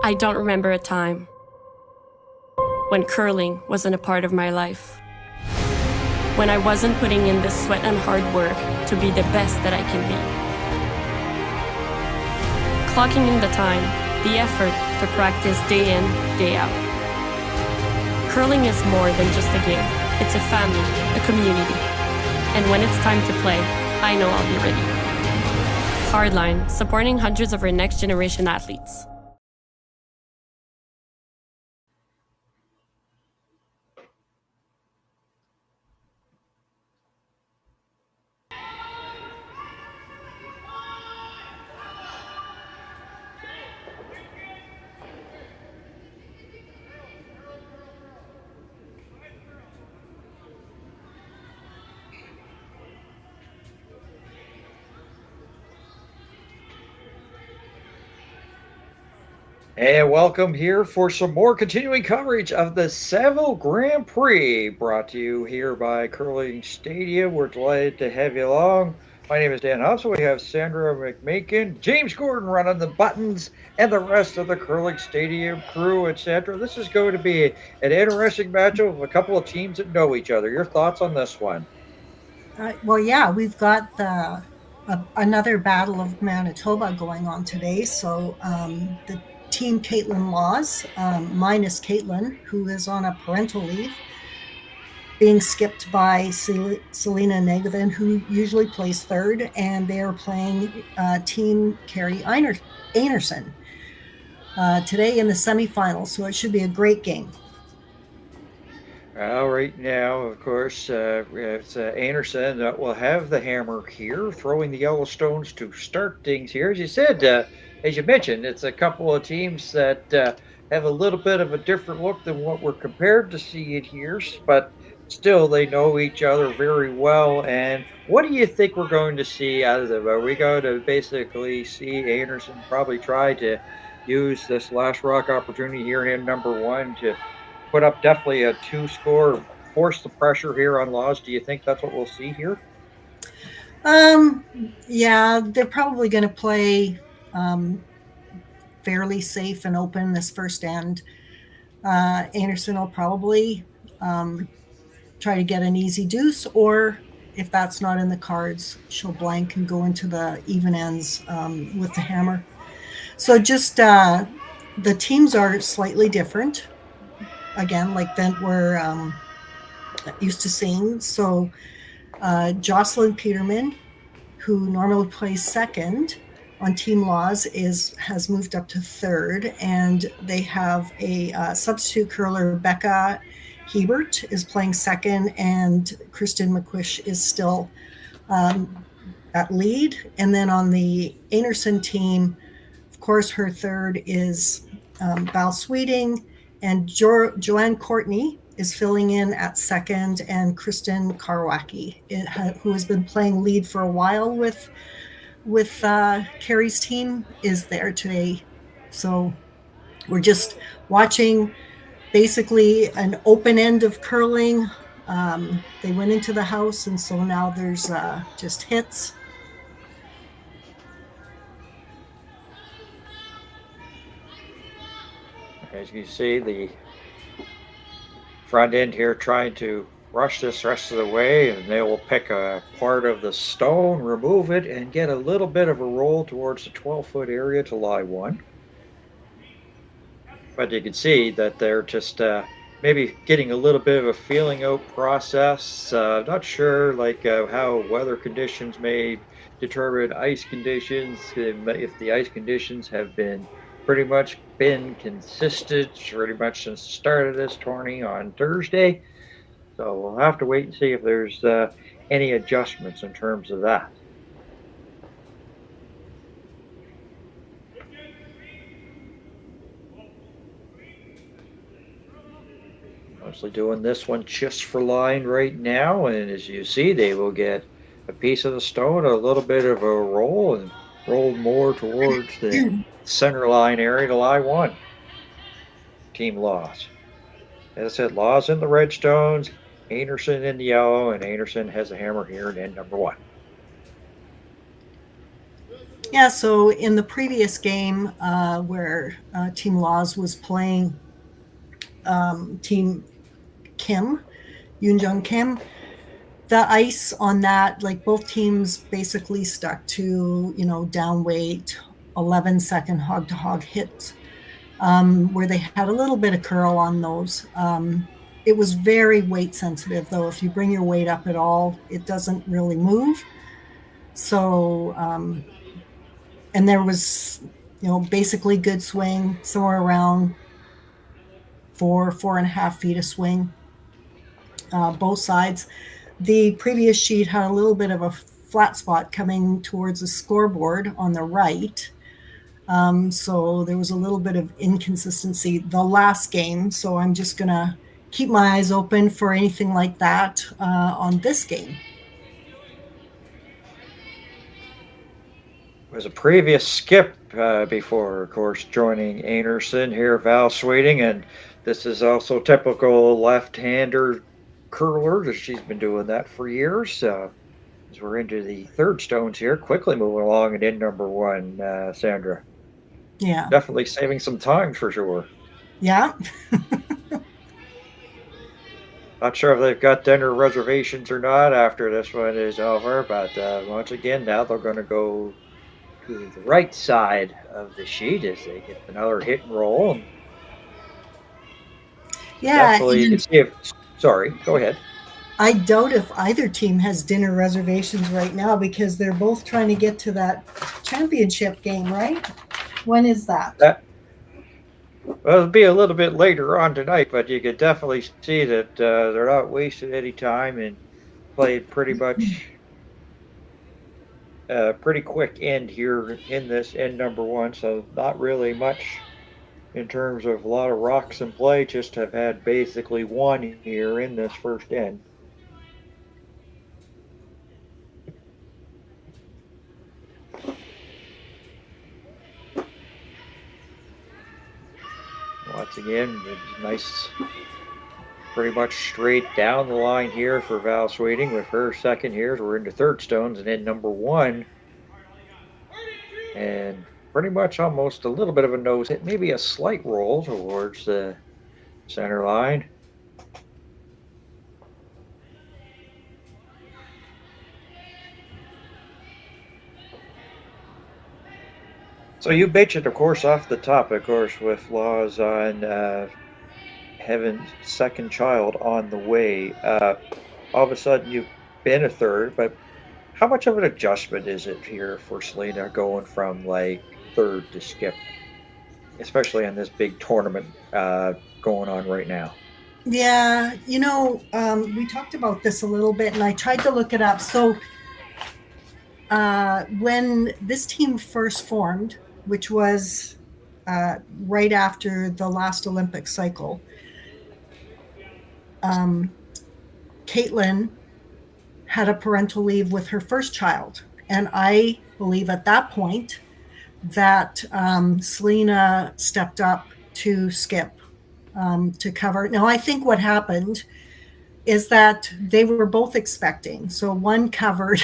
I don't remember a time when curling wasn't a part of my life. When I wasn't putting in the sweat and hard work to be the best that I can be. Clocking in the time, the effort to practice day in, day out. Curling is more than just a game. It's a family, a community. And when it's time to play, I know I'll be ready. Hardline, supporting hundreds of our next generation athletes. And welcome here for some more continuing coverage of the Saville Grand Prix, brought to you here by Curling Stadium. We're delighted to have you along. My name is Dan Hobson. We have Sandra McMakin, James Gordon running the buttons, and the rest of the Curling Stadium crew, etc. This is going to be an interesting matchup of a couple of teams that know each other. Your thoughts on this one? We've got another Battle of Manitoba going on today. So the team Kaitlyn Laws, minus Kaitlyn, who is on a parental leave, being skipped by Selena Negevin, who usually plays third, and they are playing team Kerri Einarson today in the semifinals. So it should be a great game. Well, right now, of course, it's Einarson that will have the hammer here, throwing the yellow stones to start things here. As you said, as you mentioned, it's a couple of teams that have a little bit of a different look than what we're compared to see it here, but still they know each other very well. And what do you think we're going to see out of them? Are we going to basically see Einarson probably try to use this last rock opportunity here in number one to put up definitely a 2-score, force the pressure here on Laws? Do you think that's what we'll see here? Yeah, they're probably going to play fairly safe and open this first end. Einarson will probably try to get an easy deuce, or if that's not in the cards, she'll blank and go into the even ends with the hammer. So just the teams are slightly different. Again, like that we're used to seeing. So Jocelyn Peterman, who normally plays second on Team Laws, has moved up to third, and they have a substitute curler, Becca Hebert, is playing second, and Kristen McQuish is still at lead. And then on the Einarson team, of course, her third is Val Sweeting, and Joanne Courtney is filling in at second, and Kristen Karwacki, who has been playing lead for a while with Kerri's team, is there today. So we're just watching basically an open end of curling. They went into the house, and so now there's just hits. As you see, the front end here trying to rush this rest of the way, and they will pick a part of the stone, remove it, and get a little bit of a roll towards the 12-foot area to lie one. But you can see that they're just maybe getting a little bit of a feeling out process. Not sure how weather conditions may determine ice conditions, if the ice conditions have been pretty much been consistent pretty much since the start of this tourney on Thursday. So we'll have to wait and see if there's any adjustments in terms of that. Mostly doing this one just for line right now, and as you see, they will get a piece of the stone, a little bit of a roll, and roll more towards the center line area to lie one. Team Laws. As I said, Laws in the red stones, Einarson in the yellow, and Einarson has a hammer here in end number one. Yeah, so in the previous game where Team Laws was playing Team Kim, Yoonjung Kim, the ice on that, like both teams basically stuck to, down weight, 11-second hog to hog hits, where they had a little bit of curl on those. It was very weight sensitive, though. If you bring your weight up at all, it doesn't really move. So, and there was, basically good swing, somewhere around 4.5 feet of swing, both sides. The previous sheet had a little bit of a flat spot coming towards the scoreboard on the right. So there was a little bit of inconsistency the last game. So I'm just going to keep my eyes open for anything like that on this game. Was a previous skip before, of course, joining Einarson here, Val Sweeting, and this is also typical left-hander curler. She's been doing that for years. As we're into the third stones here, quickly moving along and in number one, Sandra. Yeah. Definitely saving some time for sure. Yeah. Not sure if they've got dinner reservations or not after this one is over, but once again, now they're going to go to the right side of the sheet as they get another hit and roll. And Yeah. definitely, you can see if. Sorry, go ahead. I doubt if either team has dinner reservations right now because they're both trying to get to that championship game, right? When is that? Well, it'll be a little bit later on tonight, but you could definitely see that they're not wasting any time and played pretty much pretty quick end here in this end number one. So not really much in terms of a lot of rocks in play, just have had basically one here in this first end. Once again, it's nice, pretty much straight down the line here for Val Sweeting with her second here. So we're into third stones and then number one. And pretty much almost a little bit of a nose hit, maybe a slight roll towards the center line. So you mentioned, of course, off the top, of course, with Laws on having second child on the way. All of a sudden, you've been a third, but how much of an adjustment is it here for Selena going from like third to skip, especially in this big tournament going on right now? Yeah, we talked about this a little bit, and I tried to look it up. So when this team first formed, which was right after the last Olympic cycle, Kaitlyn had a parental leave with her first child. And I believe at that point that Selena stepped up to skip to cover. Now, I think what happened is that they were both expecting. So one covered,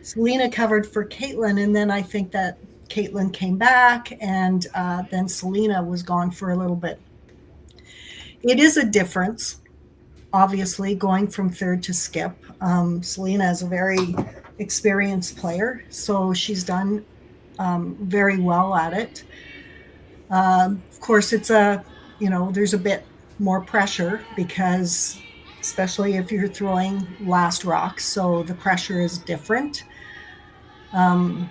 Selena covered for Kaitlyn, and then I think that Kaitlyn came back, and then Selena was gone for a little bit. It is a difference, obviously, going from third to skip. Selena is a very experienced player, so she's done very well at it. Of course, it's there's a bit more pressure because, especially if you're throwing last rocks, so the pressure is different. And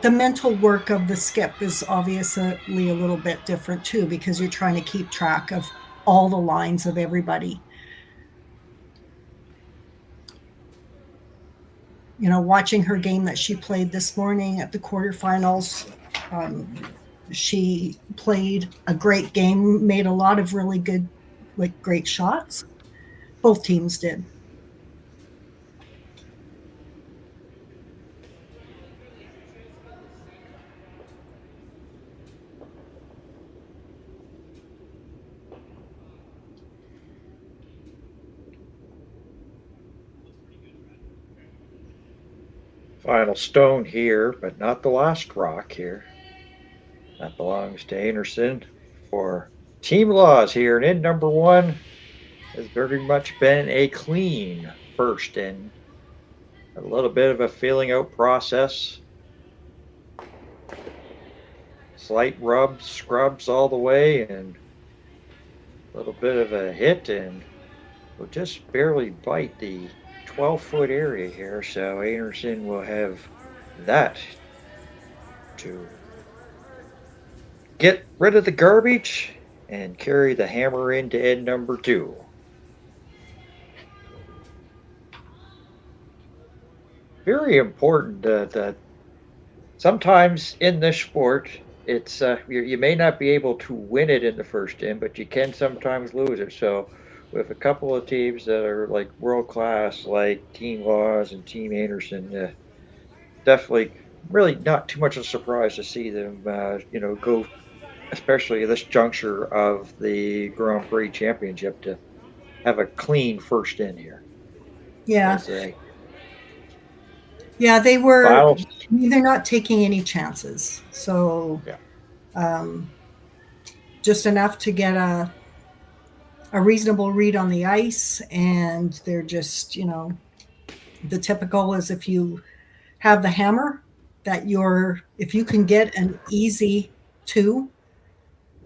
the mental work of the skip is obviously a little bit different too, because you're trying to keep track of all the lines of everybody. Watching her game that she played this morning at the quarterfinals, she played a great game, made a lot of really good, great shots. Both teams did. Final stone here, but not the last rock here. That belongs to Einarson for Team Laws here. And in number one has very much been a clean first and a little bit of a feeling out process. Slight rubs, scrubs all the way, and a little bit of a hit, and will just barely bite the 12-foot area here. So Einarson will have that to get rid of the garbage and carry the hammer into end number two. Very important that sometimes in this sport, it's you may not be able to win it in the first end, but you can sometimes lose it. So with a couple of teams that are like world class, like Team Laws and Team Einarson, definitely really not too much of a surprise to see them, go, especially at this juncture of the Grand Prix Championship, to have a clean first in here. Yeah. Yeah, they were. Final. They're not taking any chances. So, just enough to get a reasonable read on the ice, and they're just, the typical is if you have the hammer, that if you can get an easy two,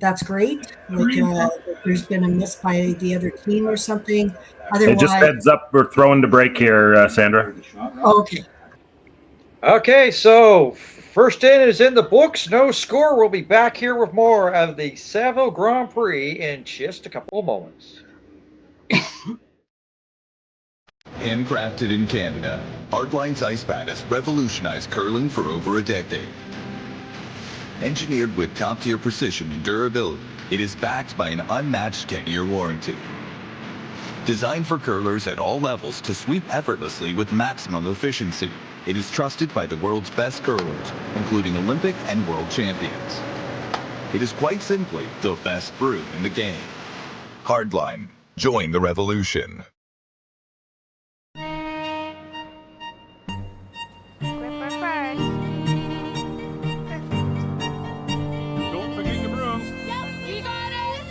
that's great. Like if there's been a miss by the other team or something. Otherwise, just heads up, we're throwing the break here, Sandra. Okay. Okay, so first in is in the books. No score. We'll be back here with more of the Saville Grand Prix in just a couple of moments. Handcrafted in Canada, Hardline's ice pad has revolutionized curling for over a decade. Engineered with top-tier precision and durability, it is backed by an unmatched 10-year warranty. Designed for curlers at all levels to sweep effortlessly with maximum efficiency, it is trusted by the world's best curlers, including Olympic and world champions. It is quite simply the best brew in the game. Hardline. Join the revolution. Don't forget your brooms. Yep, you got it.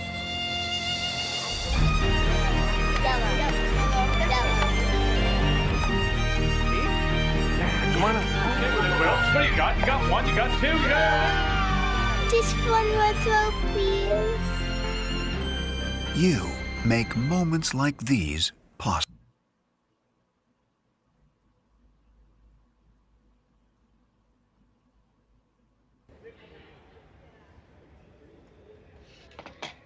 Come on up. Okay, well, what do you got? You got one, you got two, you got... Just one more throw, please. You make moments like these possible.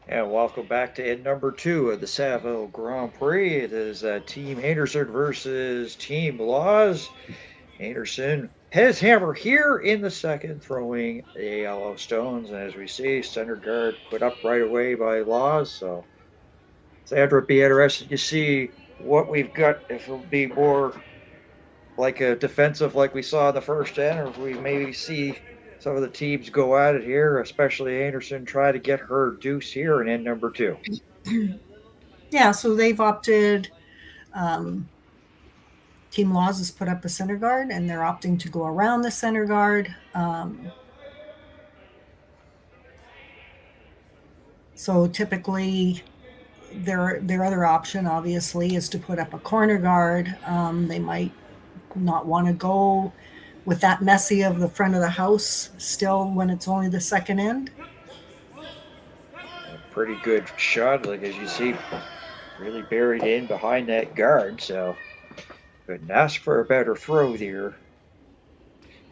And welcome back to end number two of the Saville Grand Prix. It is Team Einarson versus Team Laws. Einarson has hammer here in the second, throwing the yellow stones. And as we see, center guard put up right away by Laws. So Sandra, would be interested to see what we've got, if it'll be more like a defensive like we saw in the first end, or if we maybe see some of the teams go at it here, especially Einarson try to get her deuce here in end number two. Yeah, so they've opted, Team Laws has put up a center guard, and they're opting to go around the center guard. So typically their other option obviously is to put up a corner guard. They might not want to go with that messy of the front of the house still when it's only the second end. A pretty good shot, like as you see, really buried in behind that guard. So couldn't ask for a better throw there.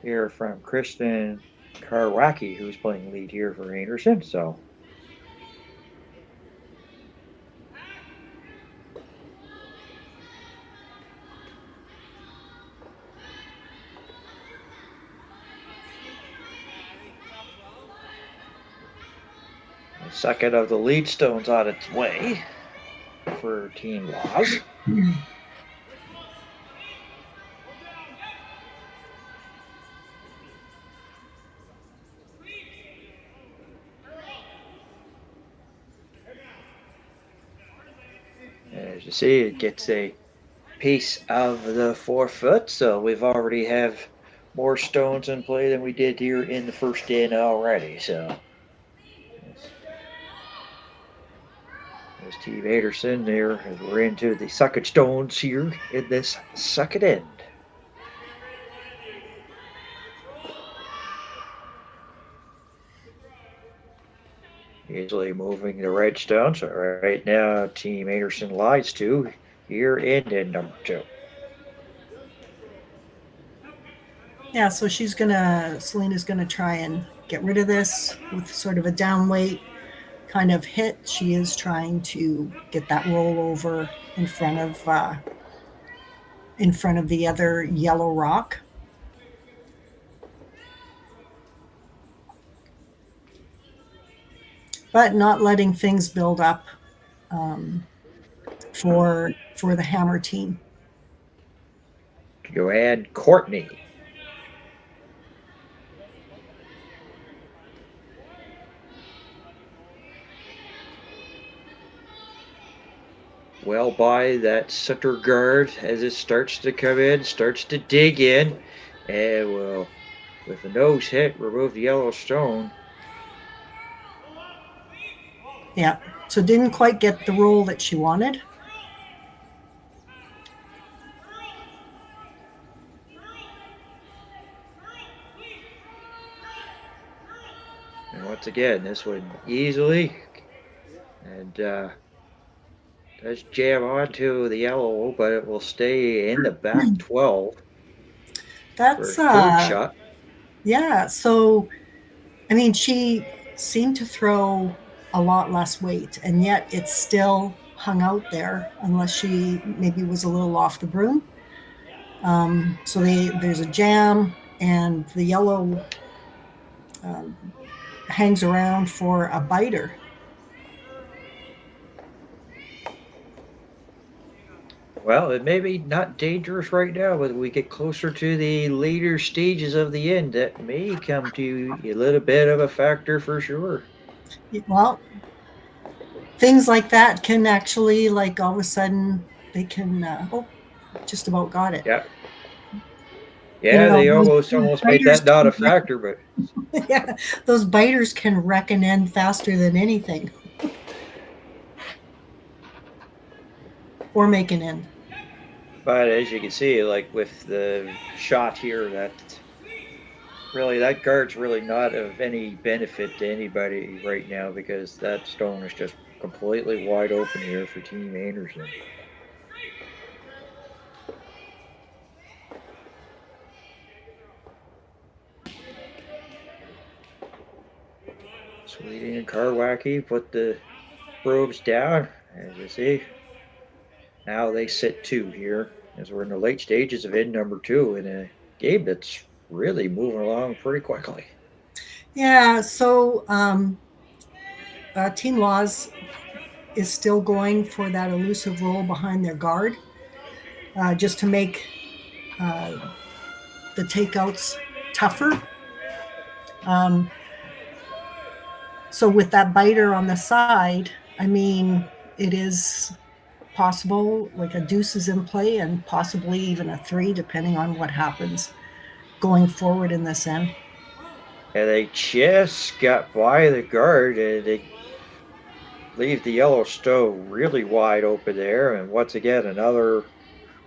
Here from Kristen Karwacki, who's playing lead here for Einarson. So the second of the lead stones on its way for Team Laws. As you see, it gets a piece of the 4 foot, so we've already have more stones in play than we did here in the first end already. So there's Team Anderson there as we're into the second stones here in this second end. Easily moving the red stones. So right now, Team Anderson lies to here in end number 2. Yeah, so Selena's gonna try and get rid of this with sort of a down weight kind of hit. She is trying to get that roll over in front of the other yellow rock. But not letting things build up for the hammer team. Joanne Courtney. Well by that center guard as it starts to come in, starts to dig in, and will, with a nose hit, remove the yellow stone. Yeah, so didn't quite get the roll that she wanted. And once again, this one easily, and does jam onto the yellow, but it will stay in the back 12. That's third shot. Yeah, so I mean, she seemed to throw a lot less weight, and yet it's still hung out there unless she maybe was a little off the broom. So there's a jam, and the yellow hangs around for a biter. Well, it may be not dangerous right now, but we get closer to the later stages of the end, that may come to a little bit of a factor for sure. Well, things like that can actually, like, all of a sudden they can just about got it. Yeah. Yeah, they almost made that not a factor, but yeah, those biters can wreck an end faster than anything. Or make an end. But as you can see, like with the shot here, that guard's really not of any benefit to anybody right now, because that stone is just completely wide open here for Team Anderson. Sweeting and Karwacki put the probes down, as you see. Now they sit 2 here, as we're in the late stages of end number 2 in a game that's really moving along pretty quickly. Yeah, so Team Laws is still going for that elusive roll behind their guard, just to make the takeouts tougher. So with that biter on the side, I mean, it is possible, like a deuce is in play, and possibly even a 3, depending on what happens going forward in this end. And they just got by the guard, and they leave the yellow stone really wide open there. And once again, another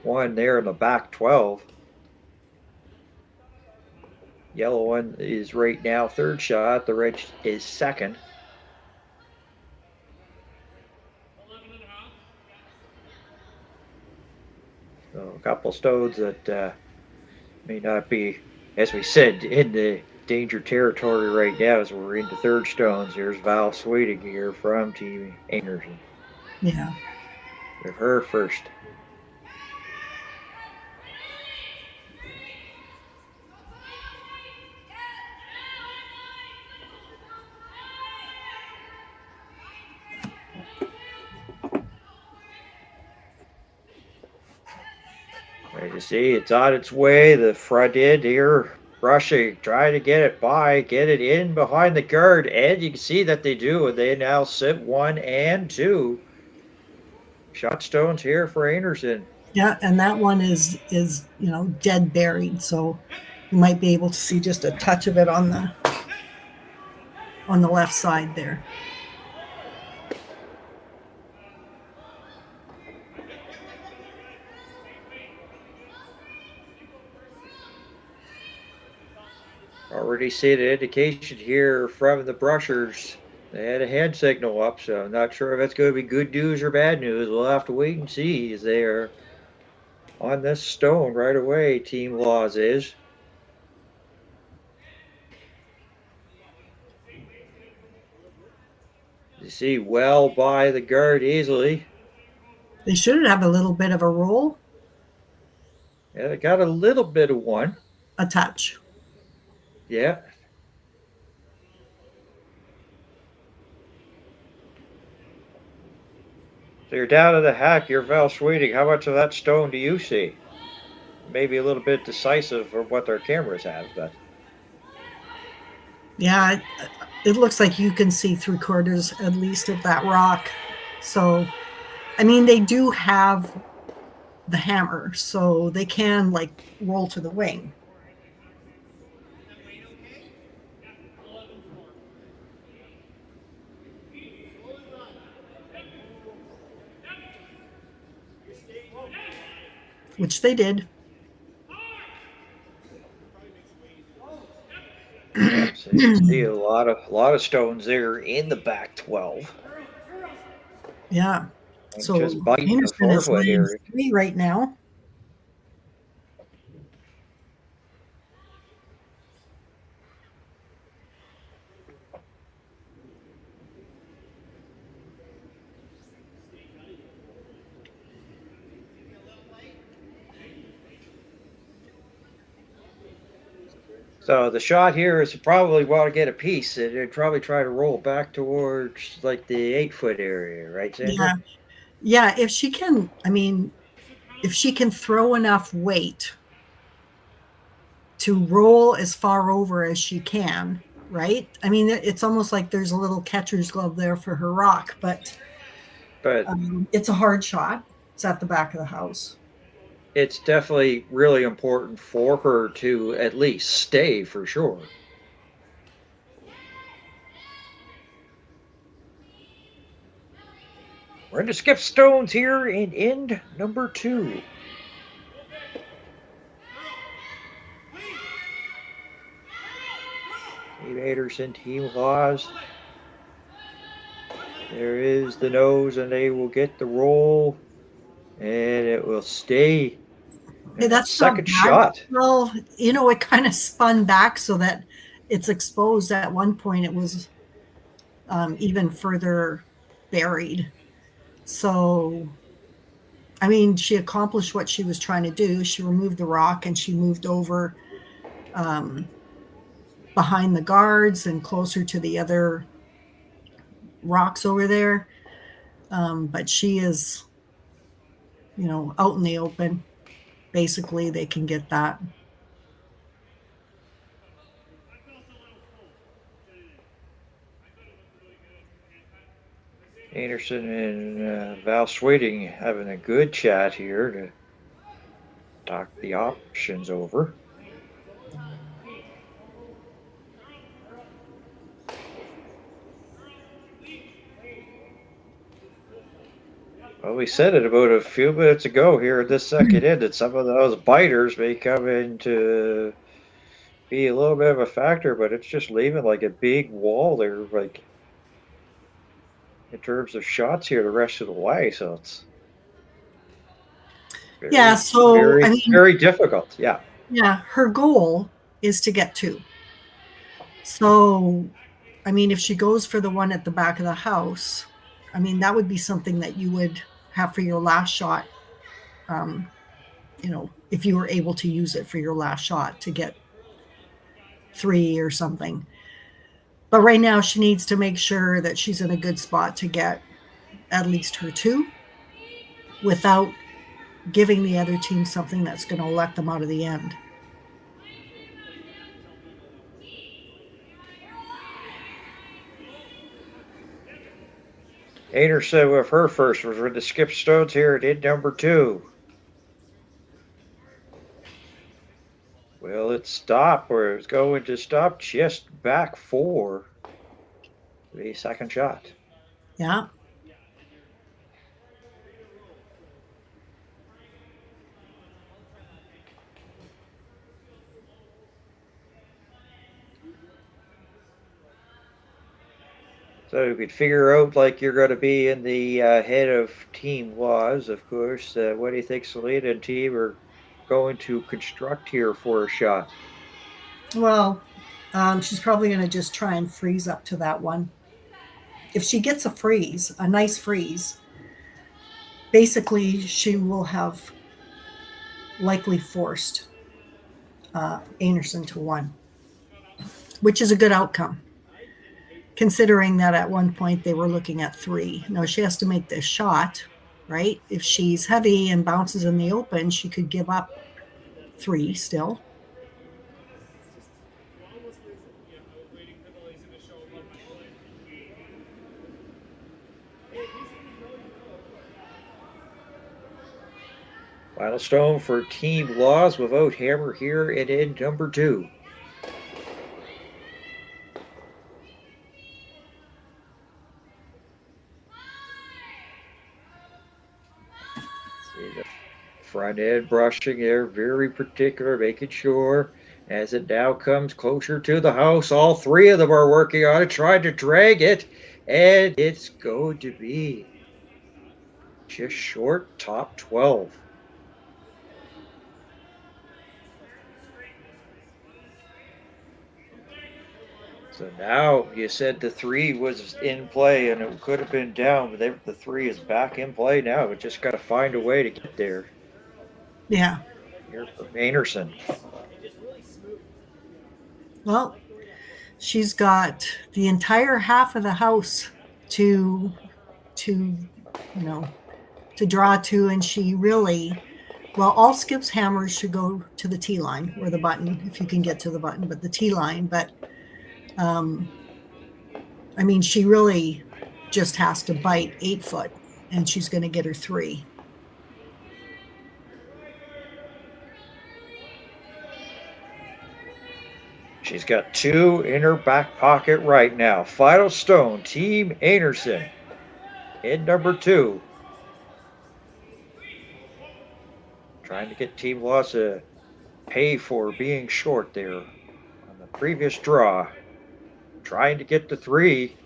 one there in the back 12. Yellow one is right now 3rd shot. The red is 2nd. So a couple stones that may not be, as we said, in the danger territory right now, as we're into 3rd stones. Here's Val Sweeting here from Team Anderson. Yeah. With her first. As you see, it's on its way. The front end here, rushing, trying to get it by, get it in behind the guard, and you can see that they do, and they now sit 1 and 2 shot stones here for Anderson. Yeah, and that one is dead buried. So You might be able to see just a touch of it on the left side there. Already see the indication here from the brushers. They had a hand signal up, so I'm not sure if it's going to be good news or bad news. We'll have to wait and see as they are on this stone right away, Team Laws is. You see well by the guard easily. They should have a little bit of a roll. Yeah, they got a little bit of one. A touch. Yeah. So you're down to the hack, you're Val Sweeting. How much of that stone do you see? Maybe a little bit decisive for what their cameras have, but. Yeah, it looks like you can see 3/4 at least of that rock. So, I mean, they do have the hammer, so they can like roll to the wing. Which they did. So you see a lot of stones there in the back 12. Yeah. And So just biting the Anderson is forefoot laying area. 3 right now. So the shot here is probably want to get a piece. They'd probably try to roll back towards like the 8-foot area, right, Sandra? Yeah. Yeah, if she can, I mean, if she can throw enough weight to roll as far over as she can, right? I mean, it's almost like there's a little catcher's glove there for her rock, but it's a hard shot. It's at the back of the house. It's definitely really important for her to at least stay for sure. We're going to skip stones here in end number 2. Team Anderson, Team Laws. There is the nose, and they will get the roll, and it will stay. Hey, that's second not bad. shot. Well, you know, it kind of spun back so that it's exposed. At one point, it was even further buried. So, I mean, she accomplished what she was trying to do. She removed the rock and she moved over behind the guards and closer to the other rocks over there. But she is, you know, out in the open. Basically, they can get that. Anderson and Val Sweeting having a good chat here to talk the options over. Well, we said it about a few minutes ago here at this second end that some of those biters may come in to be a little bit of a factor, but it's just leaving like a big wall there, like in terms of shots here the rest of the way. So it's very, I mean, very difficult. Yeah. Yeah, her goal is to get 2. So, I mean, if she goes for the one at the back of the house, I mean, that would be something that you would have for your last shot. You know, if you were able to use it for your last shot to get 3 or something. But right now she needs to make sure that she's in a good spot to get at least her 2 without giving the other team something that's going to let them out of the end. Anderson with her first was with the skip stones here at end number 2. Well, it's stop, or it's going to stop just back for the second shot. Yeah. So you could figure out like you're going to be in the head of Team Laws, of course. What do you think Selena and team are going to construct here for a shot? Well, she's probably going to just try and freeze up to that one. If she gets a freeze, a nice freeze, basically she will have likely forced Einarson to 1, which is a good outcome, considering that at one point they were looking at 3. Now she has to make this shot, right? If she's heavy and bounces in the open, she could give up 3 still. Final stone for Team Laws without hammer here in end number 2. See the front end brushing there, very particular, making sure as it now comes closer to the house. All 3 of them are working on it, trying to drag it, and it's going to be just short top 12. So now you said the 3 was in play and it could have been down, but the 3 is back in play now. We just got to find a way to get there. Yeah. Here from Einarson. Well, she's got the entire half of the house to draw to, and she really, well, all Skip's hammers should go to the T line or the button if you can get to the button, but the T line. But I mean, she really just has to bite 8 foot, and she's going to get her 3. She's got 2 in her back pocket right now. Final stone, Team Einarson. In number 2. Trying to get Team Laws to pay for being short there on the previous draw. Trying to get the 3.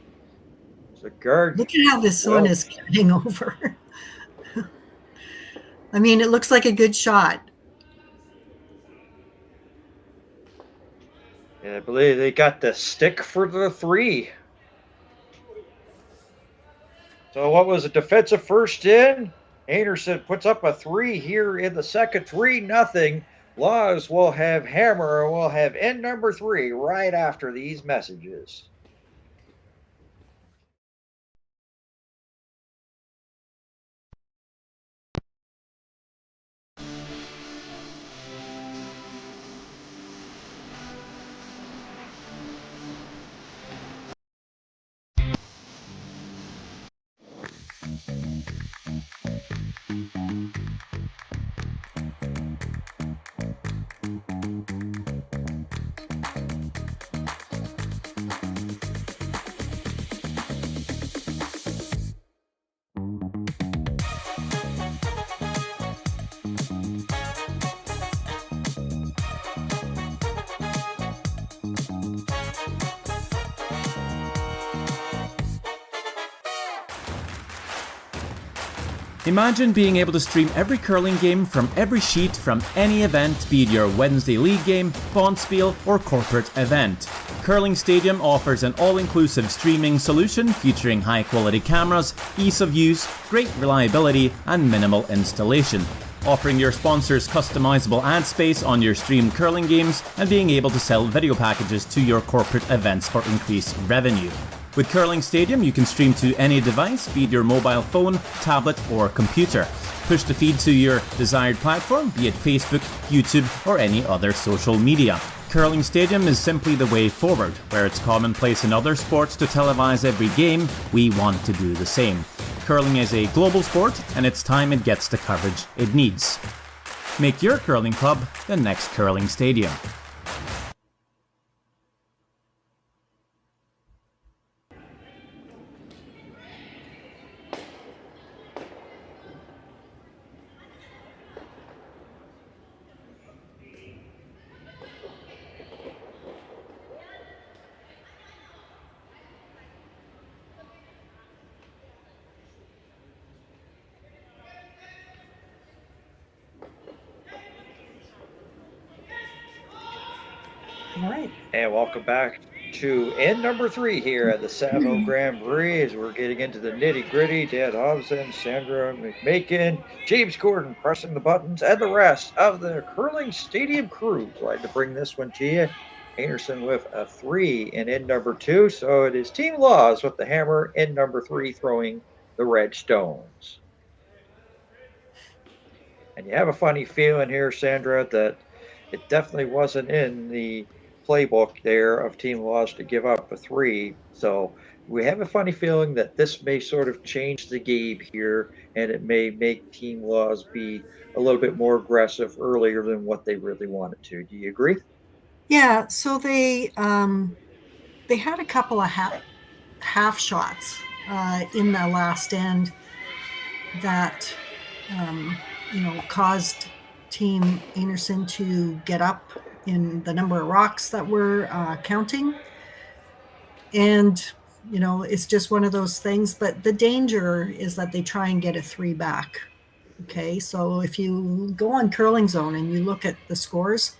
The guard. Look at how this one is getting over. I mean, it looks like a good shot. I believe they got the stick for the 3. So what was a defensive first in? Einarson puts up a 3 here in the second. 3-0. Laws will have hammer and will have end number 3 right after these messages. Imagine being able to stream every curling game from every sheet from any event, be it your Wednesday league game, bonspiel, or corporate event. Curling Stadium offers an all-inclusive streaming solution featuring high-quality cameras, ease of use, great reliability, and minimal installation. Offering your sponsors customizable ad space on your streamed curling games and being able to sell video packages to your corporate events for increased revenue. With Curling Stadium, you can stream to any device, be it your mobile phone, tablet, or computer. Push the feed to your desired platform, be it Facebook, YouTube, or any other social media. Curling Stadium is simply the way forward. Where it's commonplace in other sports to televise every game, we want to do the same. Curling is a global sport, and it's time it gets the coverage it needs. Make your curling club the next Curling Stadium. All right. And welcome back to end number 3 here at the Saville Grand Prix as we're getting into the nitty gritty. Dad Hobson, Sandra, McMakin, James Gordon pressing the buttons, and the rest of the curling stadium crew. Glad to bring this one to you. Einarson with a 3 in end number 2. So it is Team Laws with the hammer in number 3 throwing the red stones. And you have a funny feeling here, Sandra, that it definitely wasn't in the playbook there of Team Laws to give up a 3. So we have a funny feeling that this may sort of change the game here, and it may make Team Laws be a little bit more aggressive earlier than what they really wanted to. Do you agree? Yeah. So they had a couple of half shots in the last end that caused Team Einarson to get up in the number of rocks that we're counting. And, it's just one of those things. But the danger is that they try and get a 3 back. Okay, so if you go on Curling Zone and you look at the scores,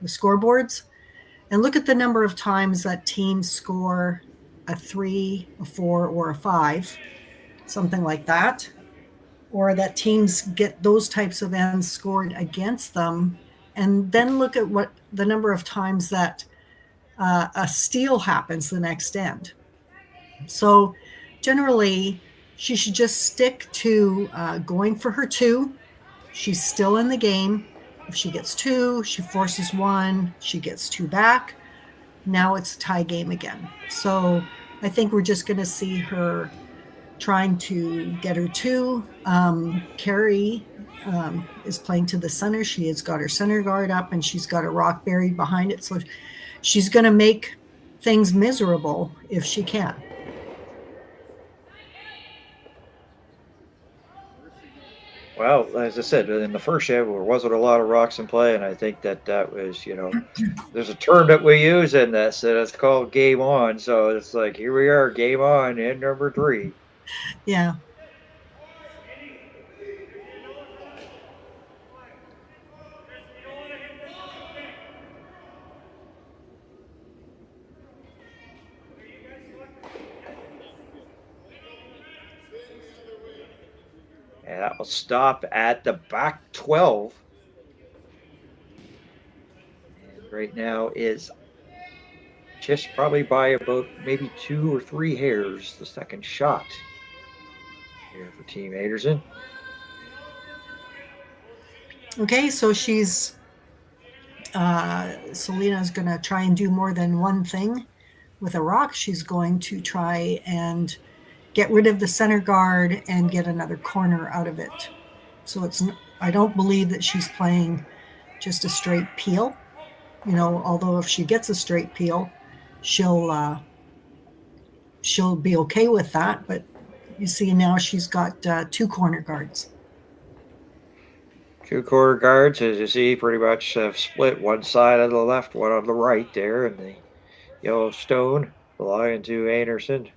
the scoreboards, and look at the number of times that teams score a 3, a 4, or a 5, something like that, or that teams get those types of ends scored against them, and then look at what the number of times that a steal happens the next end. So generally, she should just stick to going for her 2. She's still in the game. If she gets 2, she forces 1, she gets 2 back. Now it's a tie game again. So I think we're just going to see her trying to get her 2. Kerri is playing to the center. She has got her center guard up and she's got a rock buried behind it. So she's going to make things miserable if she can. Well, as I said, in the first half, there wasn't a lot of rocks in play, and I think that was, there's a term that we use in this, and it's called game on. So it's like, here we are, game on, in number 3. Yeah. And that will stop at the back 12. And right now is just probably by about maybe 2 or 3 hairs the second shot here for Team Einarson. Okay, so she's Selena's going to try and do more than one thing with a rock. She's going to try and get rid of the center guard and get another corner out of it. So I don't believe that she's playing just a straight peel, although if she gets a straight peel, she'll be okay with that. But you see now she's got 2 corner guards. 2 corner guards, as you see, pretty much have split one side on the left, one on the right there, and the yellow stone belonging to Einarson.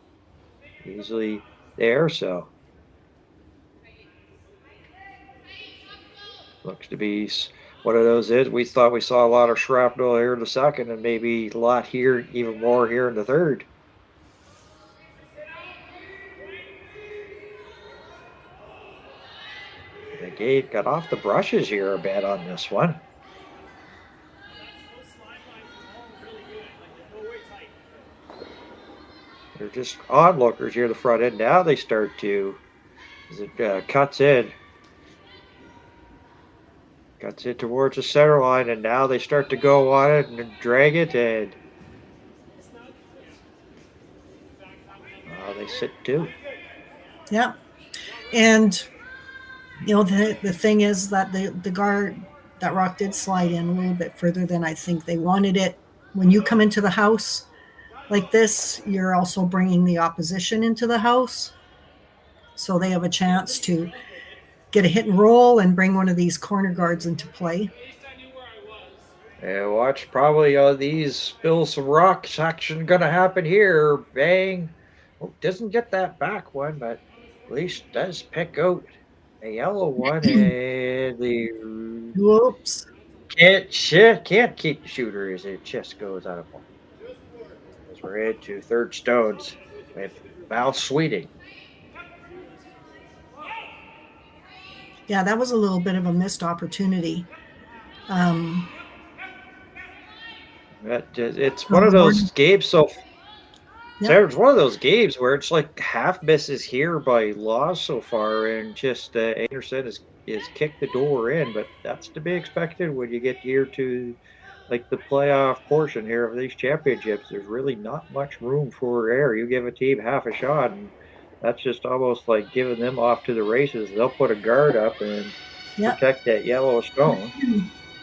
Easily there, so looks to be one of those. We thought we saw a lot of shrapnel here in the second, and maybe a lot here, even more here in the third. The gate got off the brushes here a bit on this one. They're just onlookers here at the front end. Now they start to, as it cuts in towards the center line, and now they start to go on it and drag it, and they sit too. Yeah, and the thing is that the guard, that rock did slide in a little bit further than I think they wanted it. When you come into the house like this, you're also bringing the opposition into the house, so they have a chance to get a hit and roll and bring one of these corner guards into play. Yeah, watch, probably these spills some rocks action gonna happen here. Bang. Doesn't get that back one, but at least does pick out a yellow one, and the Whoops. can't keep the shooter as it just goes out of play. As we're into third stones with Val Sweeting. Yeah, that was a little bit of a missed opportunity. It's one of those games. So Yep. it's one of those games where it's like half misses here by Laws so far, and just Anderson is kicked the door in. But that's to be expected when you get here to like the playoff portion here of these championships. There's really not much room for error. You give a team half a shot, and that's just almost like giving them off to the races. They'll put a guard up and Yep. protect that yellow stone.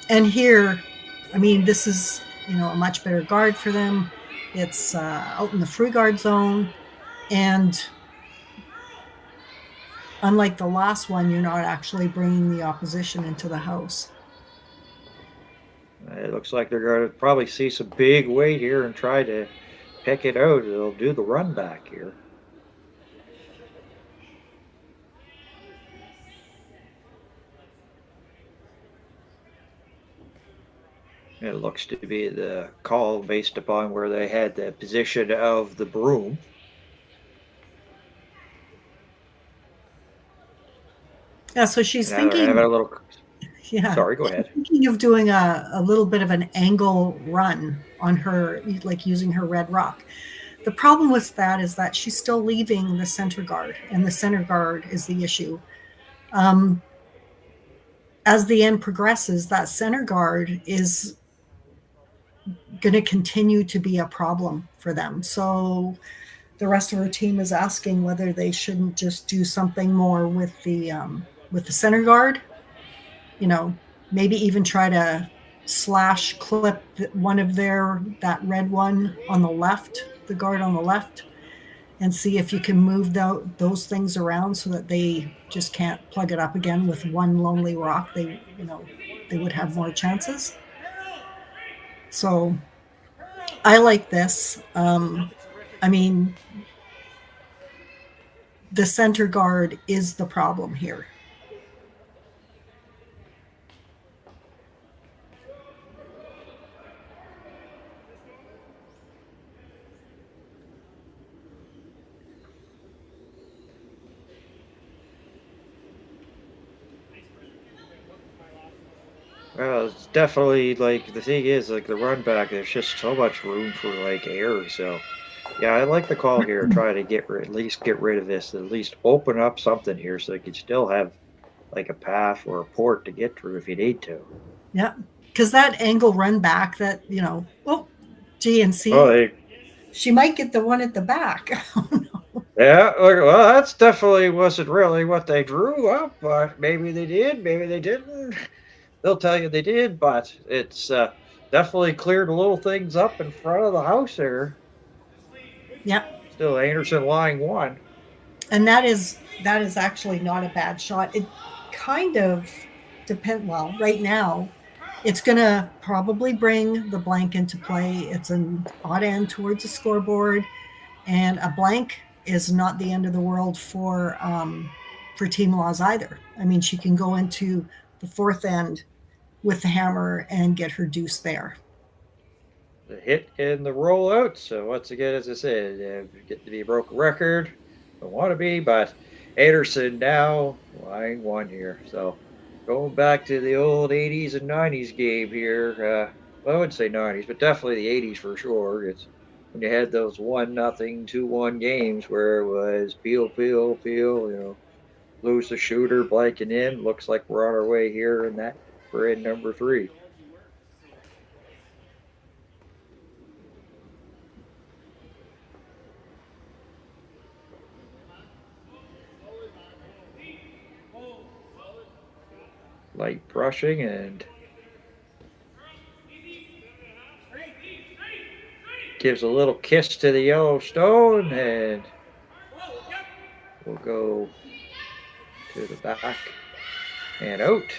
And here, I mean, this is, a much better guard for them. It's out in the free guard zone. And unlike the last one, you're not actually bringing the opposition into the house. It looks like they're going to probably see some big weight here and try to pick it out. They'll do the run back here. It looks to be the call based upon where they had the position of the broom. Yeah, so she's Now thinking. having a little. Yeah. Sorry, go ahead. Thinking of doing a little bit of an angle run on her, like using her red rock. The problem with that is that she's still leaving the center guard, and the center guard is the issue. As the end progresses, that center guard is going to continue to be a problem for them. So the rest of her team is asking whether they shouldn't just do something more with the center guard. Maybe even try to slash clip one of that red one on the left, the guard on the left, and see if you can move those things around so that they just can't plug it up again with one lonely rock. They would have more chances. So I like this. I mean, the center guard is the problem here. Well, it's definitely like the thing is like the run back. There's just so much room for like error. So, yeah, I like the call here. Try to at least get rid of this. At least open up something here so you can still have like a path or a port to get through if you need to. Yeah, because that angle run back, that GNC. Oh, she might get the one at the back. Yeah, well, that's definitely wasn't really what they drew up, but maybe they did, maybe they didn't. They'll tell you they did, but it's definitely cleared a little things up in front of the house there. Yep. Still Anderson line one. And that is actually not a bad shot. It kind of depends. Well, right now, it's going to probably bring the blank into play. It's an odd end towards the scoreboard, and a blank is not the end of the world for Team Laws either. I mean, she can go into the fourth end with the hammer and get her deuce there. The hit and the rollout. So once again, as I said, get to be a broken record. Don't want to be, but Anderson now line one here. So going back to the old 80s and 90s game here. Well, I wouldn't say 90s, but definitely the 80s for sure. It's when you had those 1-0, 2-1 games where it was peel, lose the shooter, blanking in. Looks like we're on our way here, and that we're in number 3. Light brushing and gives a little kiss to the yellow stone, and we'll go to the back and out.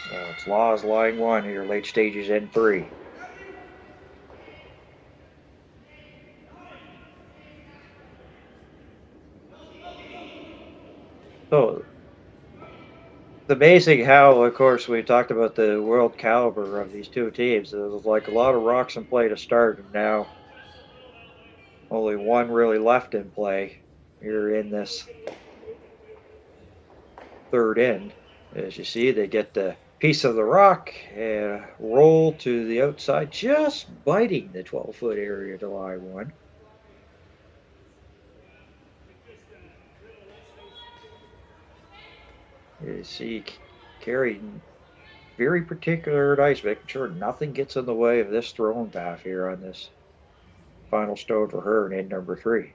So it's Laws line one here, late stages in 3. So It's amazing how, of course, we talked about the world caliber of these two teams. There was like a lot of rocks in play to start, and now only one really left in play here in this third end. As you see, they get the piece of the rock and roll to the outside, just biting the 12-foot area to line one. You see Kerri very particular at ice, making sure nothing gets in the way of this throwing path here on this final stone for her in end number 3.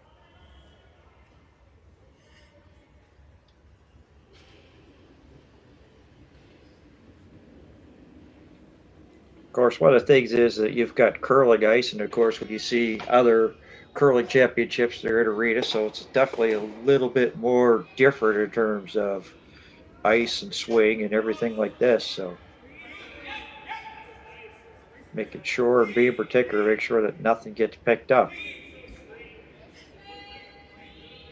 Of course, one of the things is that you've got curling ice, and of course, when you see other curling championships, they're in arena, so it's definitely a little bit more different in terms of ice and swing and everything like this. So making sure and being particular, make sure that nothing gets picked up.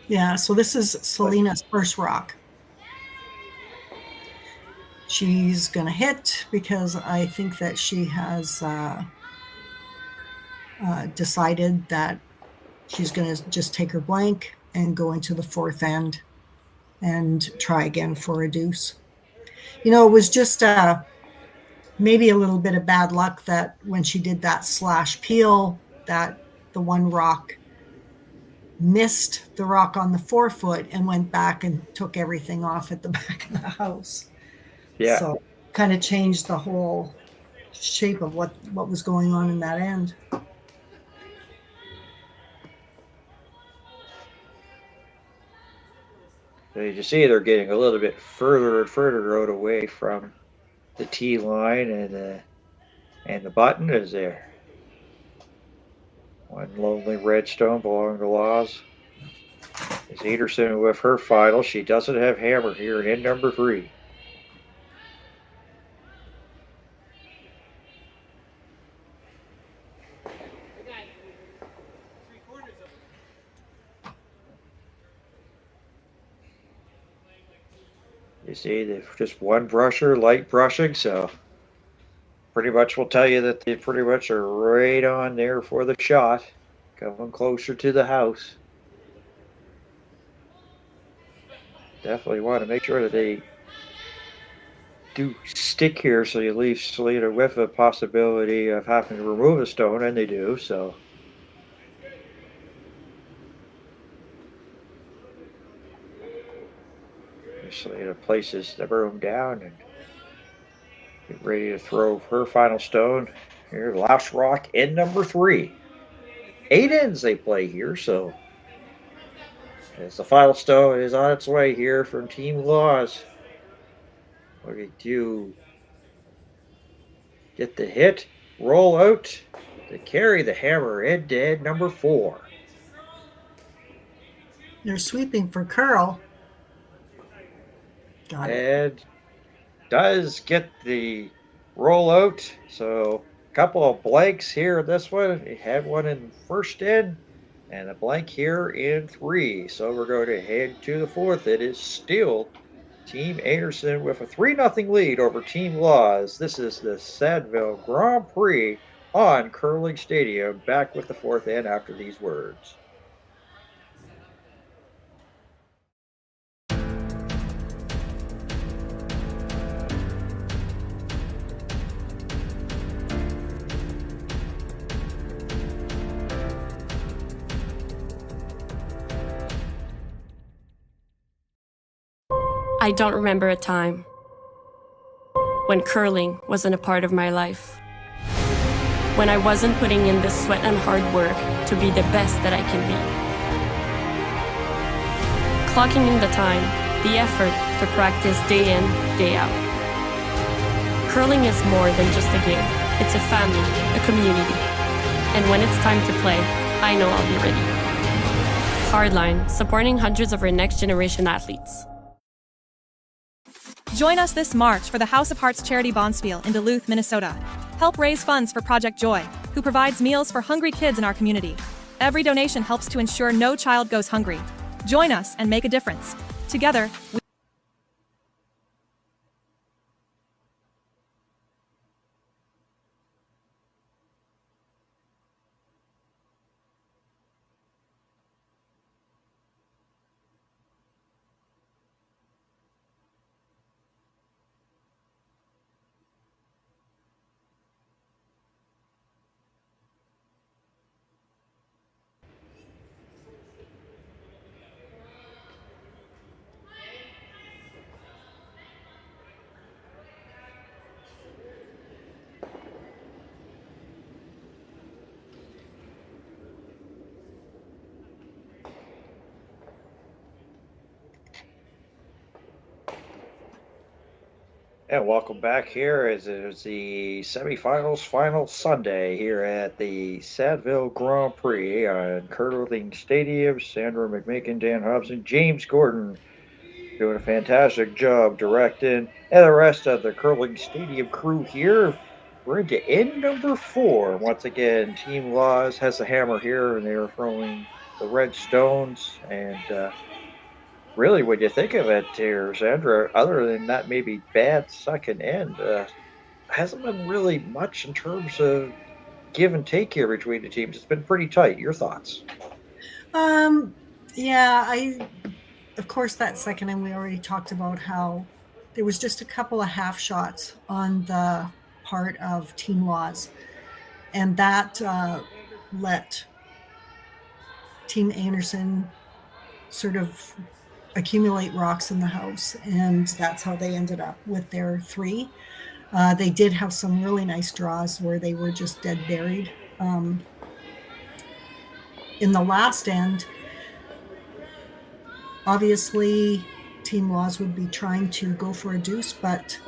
Yeah, so this is Selena's first rock. She's going to hit because I think that she has decided that she's going to just take her blank and go into the fourth end and try again for a deuce. You know, it was just maybe a little bit of bad luck that when she did that slash peel, that the one rock missed the rock on the 4-foot and went back and took everything off at the back of the house. Yeah. So kind of changed the whole shape of what was going on in that end. So you see they're getting a little bit further and further out away from the tee line, and the button is there. One lonely redstone belonging to Laws. Is Einarson with her final. She doesn't have hammer here in end number 3. You see, they've just one brusher, light brushing, so pretty much will tell you that they pretty much are right on there for the shot, coming closer to the house. Definitely want to make sure that they do stick here, so you leave Selena with a possibility of having to remove a stone, and they do, so. Selena places the broom down and get ready to throw her final stone. Here, last rock, end number 3. 8 ends they play here, so as the final stone is on its way here from Team Laws. Looking to get the hit, roll out to carry the hammer end to end number 4. They're sweeping for curl. Got it. And does get the rollout. So a couple of blanks here in this one. He had one in first end and a blank here in 3. So we're going to head to the fourth. It is still Team Einarson with a 3-0 lead over Team Laws. This is the Saville Grand Prix on Curling Stadium. Back with the fourth end after these words. I don't remember a time when curling wasn't a part of my life. When I wasn't putting in the sweat and hard work to be the best that I can be. Clocking in the time, the effort to practice day in, day out. Curling is more than just a game. It's a family, a community. And when it's time to play, I know I'll be ready. Hardline, supporting hundreds of our next generation athletes. Join us this March for the House of Hearts Charity Bonspiel in Duluth, Minnesota. Help raise funds for Project Joy, who provides meals for hungry kids in our community. Every donation helps to ensure no child goes hungry. Join us and make a difference. Together, we And welcome back here as it is the semifinals final Sunday here at the Saville Grand Prix on Curling Stadium. Sandra, McMakin, Dan Hobson, James Gordon doing a fantastic job directing, and the rest of the Curling Stadium crew here. We're into end number 4. Once again, Team Laws has the hammer here, and they're throwing the red stones. And really, when you think of it here, Sandra, other than that maybe bad second end, hasn't been really much in terms of give and take here between the teams. It's been pretty tight. Your thoughts? Yeah, of course, that second end, we already talked about how there was just a couple of half shots on the part of Team Laws, and that let Team Einarson sort of accumulate rocks in the house, and that's how they ended up with their 3. They did have some really nice draws where they were just dead buried. In the last end, obviously, Team Laws would be trying to go for a deuce, but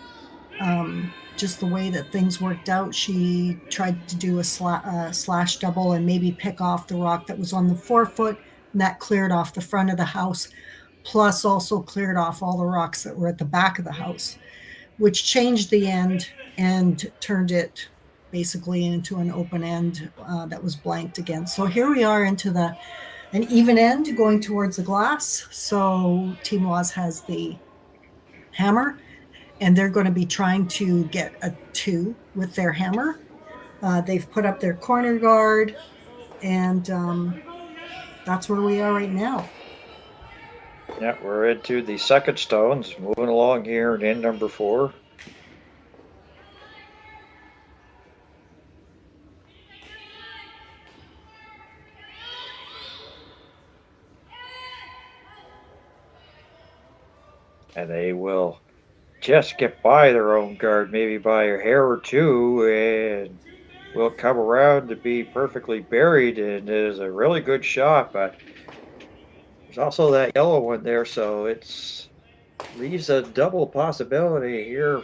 just the way that things worked out, she tried to do a slash double and maybe pick off the rock that was on the forefoot, and that cleared off the front of the house, plus also cleared off all the rocks that were at the back of the house, which changed the end and turned it basically into an open end that was blanked again. So here we are into an even end going towards the glass. So Team Laws has the hammer, and they're going to be trying to get a 2 with their hammer. They've put up their corner guard, and that's where we are right now. Yeah, we're into the second stones, moving along here in end number 4. And they will just get by their own guard, maybe by a hair or 2, and will come around to be perfectly buried. And it is a really good shot, but there's also that yellow one there, so it's leaves a double possibility here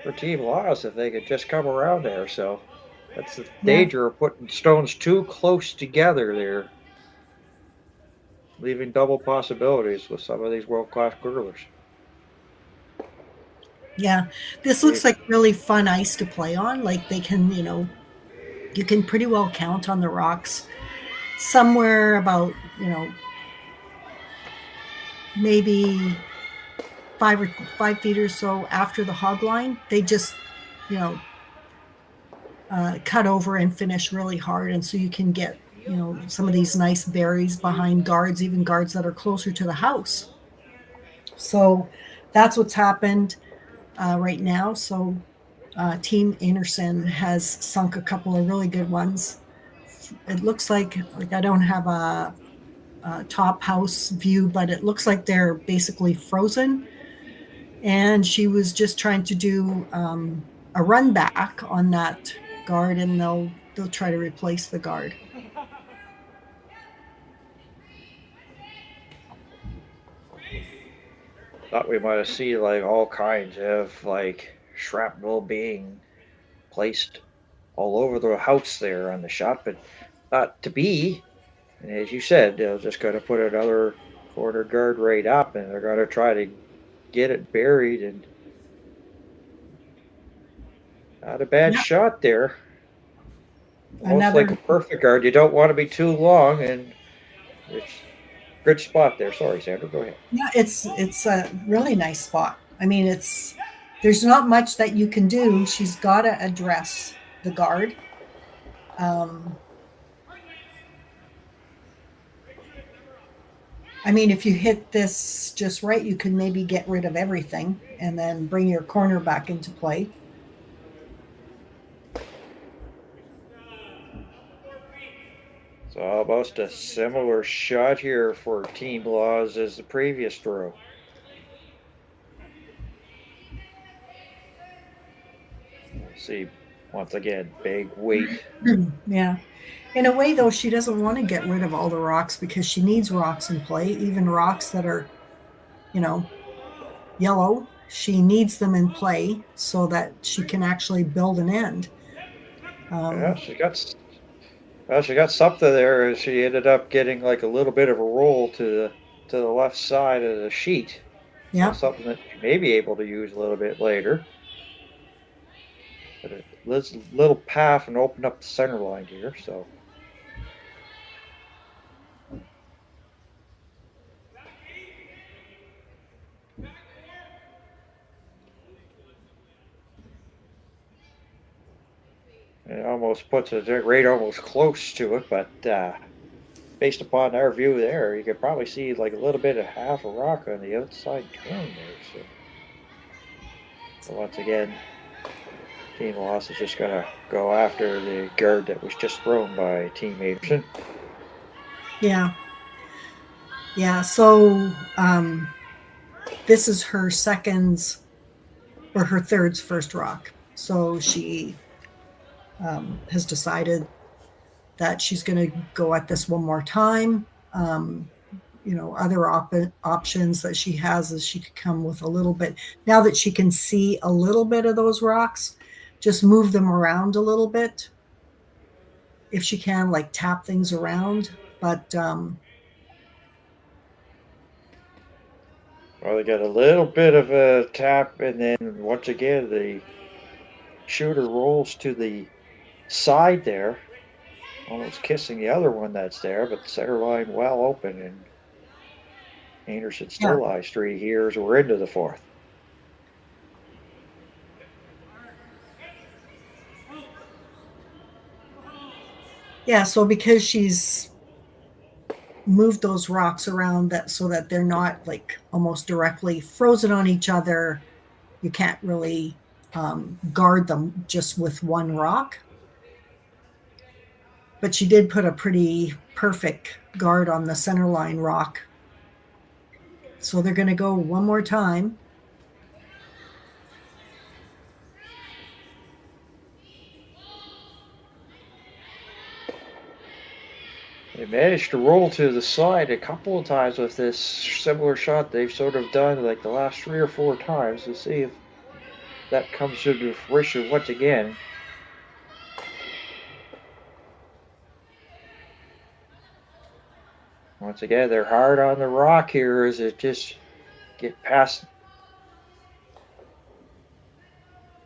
for Team Laws if they could just come around there. So that's the danger of putting stones too close together there, leaving double possibilities with some of these world-class curlers. Yeah, this looks like really fun ice to play on. Like they can, you can pretty well count on the rocks somewhere about, maybe 5 feet or so after the hog line. They just, cut over and finish really hard. And so you can get, some of these nice berries behind guards, even guards that are closer to the house. So that's what's happened right now. So Team Einarson has sunk a couple of really good ones. It looks like I don't have a top house view, but it looks like they're basically frozen. And she was just trying to do a run back on that guard, and they'll try to replace the guard. Thought we might have seen like all kinds of like shrapnel being placed all over the house there on the shot, but not to be. And as you said, they're just going to put another corner guard right up, and they're going to try to get it buried. And not a bad shot there. Almost like a perfect guard. You don't want to be too long, and it's good spot there. Sorry, Sandra, go ahead. Yeah, it's a really nice spot. I mean, there's not much that you can do. She's got to address the guard. I mean, if you hit this just right, you can maybe get rid of everything and then bring your corner back into play. So almost a similar shot here for Team Laws as the previous throw. See, once again, big weight. Yeah. In a way, though, she doesn't want to get rid of all the rocks because she needs rocks in play, even rocks that are, yellow. she needs them in play so that she can actually build an end. Yeah, she got something there. She ended up getting like a little bit of a roll to the left side of the sheet. Yeah. Something that she may be able to use a little bit later. But it lives a little path and open up the center line here, so. It almost puts it right almost close to it, but based upon our view there, you could probably see like a little bit of half a rock on the outside turn there. So once again, Team Loss is just gonna go after the guard that was just thrown by Team Einarson. Yeah. Yeah. So this is her second's or her third's first rock. So she has decided that she's going to go at this one more time. Other options that she has is she could come with a little bit, now that she can see a little bit of those rocks, just move them around a little bit. If she can, like tap things around. But well, they got a little bit of a tap, and then once again, the shooter rolls to the side there, almost kissing the other one that's there, but the center line well open, and Einarson still lies 3 here as we're into the fourth. Yeah, so because she's moved those rocks around that so that they're not like almost directly frozen on each other, you can't really guard them just with one rock. But she did put a pretty perfect guard on the center line rock. So they're going to go one more time. They managed to roll to the side a couple of times with this similar shot they've sort of done like the last 3 or 4 times. We'll see if that comes to fruition once again. Once again, they're hard on the rock here as it just get past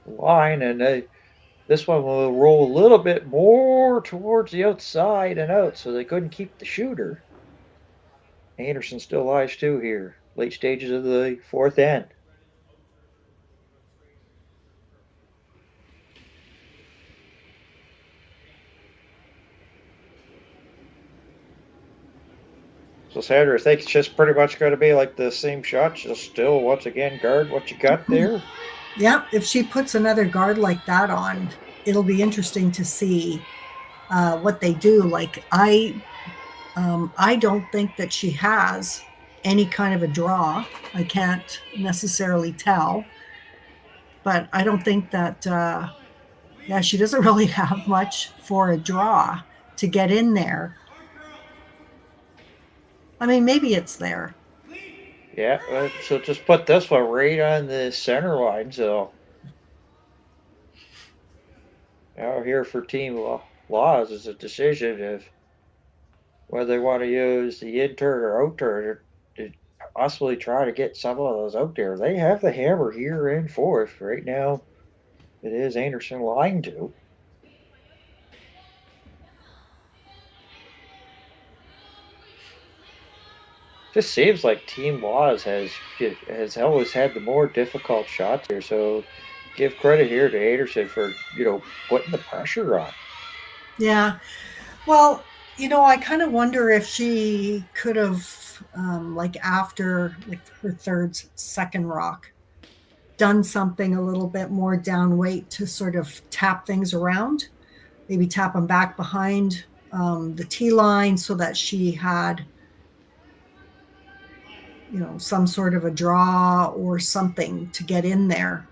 the line, and this one will roll a little bit more towards the outside and out, so they couldn't keep the shooter. Einarson still lies 2 here, late stages of the fourth end. So Sandra, I think it's just pretty much going to be like the same shot. Just still, once again, guard what you got there. Yeah, if she puts another guard like that on, it'll be interesting to see what they do. Like I don't think that she has any kind of a draw. I can't necessarily tell, but I don't think that. She doesn't really have much for a draw to get in there. I mean, maybe it's there. Yeah, so just put this one right on the center line. So now here for Team Laws is a decision of whether they want to use the in turn or out turn to possibly try to get some of those out there. They have the hammer here in fourth right now. It is Einarson line 2. Just seems like Team Laws has always had the more difficult shots here. So give credit here to Einarson for putting the pressure on. Yeah, well, I kind of wonder if she could have after her second rock, done something a little bit more down weight to sort of tap things around, maybe tap them back behind the T line so that she had some sort of a draw or something to get in there.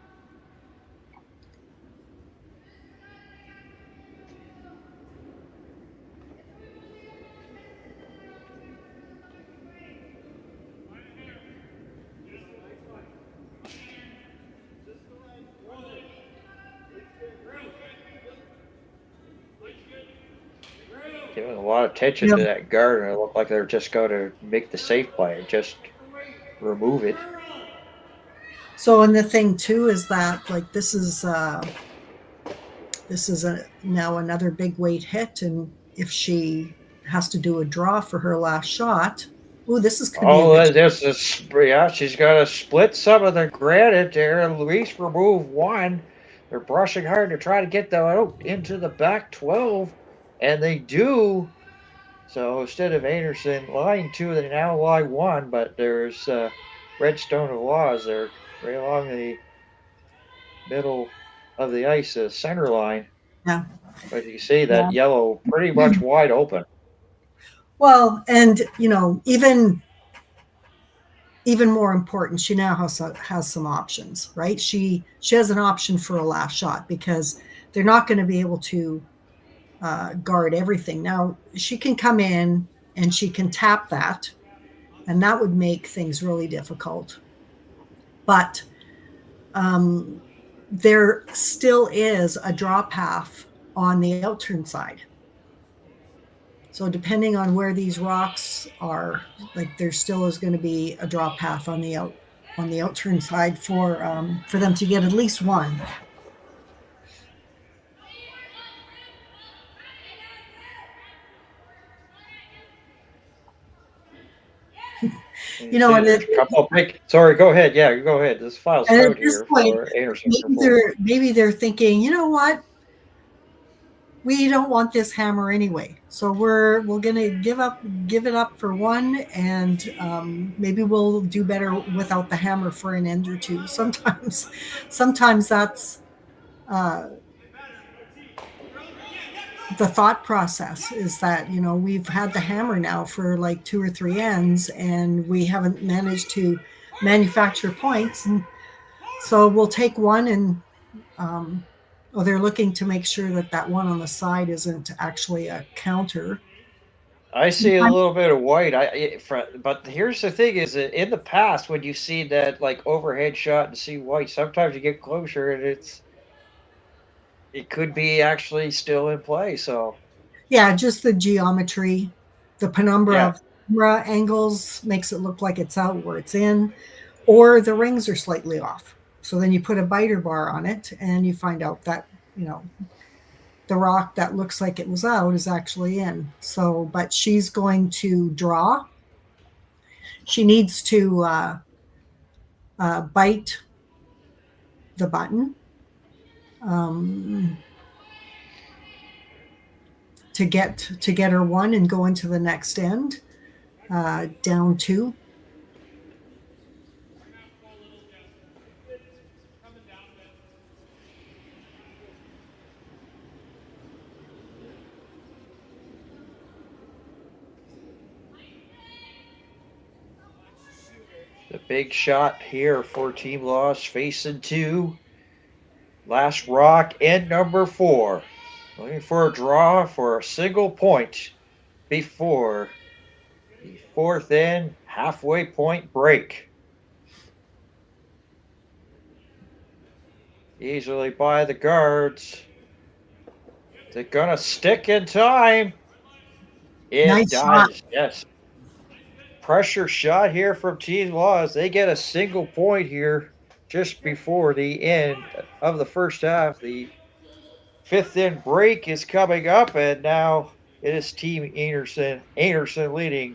giving a lot of attention to that guard, and it looked like they're just going to make the safe play, just remove it. So, and the thing too is that like this is now another big weight hit, and if she has to do a draw for her last shot, this is oh, there's this, yeah, she's got to split some of the granite there, at least remove one. They're brushing hard to try to get the out into the back 12, and they do. So instead of Einarson line 2, they now line 1, but there's redstone of laws there right along the middle of the ice, center line. Yeah. But you see that yellow pretty much wide open. Well, and even more important, she now has some options, right? She has an option for a last shot because they're not going to be able to guard everything. Now she can come in and she can tap that, and that would make things really difficult. But there still is a draw path on the outturn side. So depending on where these rocks are, like there still is going to be a draw path on the outturn side for them to get at least one. A couple of big. Sorry, go ahead. Yeah, go ahead. This file's code here for Einarson. Maybe they're thinking, you know what? We don't want this hammer anyway, so we're gonna give it up for one, and maybe we'll do better without the hammer for an end or two. Sometimes that's the thought process, is that we've had the hammer now for like 2 or 3 ends, and we haven't managed to manufacture points, and so we'll take one and. They're looking to make sure that one on the side isn't actually a counter. I see a little bit of white. But here's the thing: is that in the past, when you see that like overhead shot and see white, sometimes you get closer and it could be actually still in play. So yeah, just the geometry, the penumbra of camera angles makes it look like it's out where it's in, or the rings are slightly off. So then you put a biter bar on it and you find out that, the rock that looks like it was out is actually in. So, but she's going to draw. She needs to bite the button to get her one and go into the next end, down 2. The big shot here for Team Lost, facing 2. Last rock, end number 4. Looking for a draw for a single point before the 4th end halfway point break. Easily by the guards. They're gonna stick in time. It nice does, shot. yes. Pressure shot here from Team Laws. They get a single point here just before the end of the first half. The 5th end break is coming up, and now it is Team Einarson. Einarson leading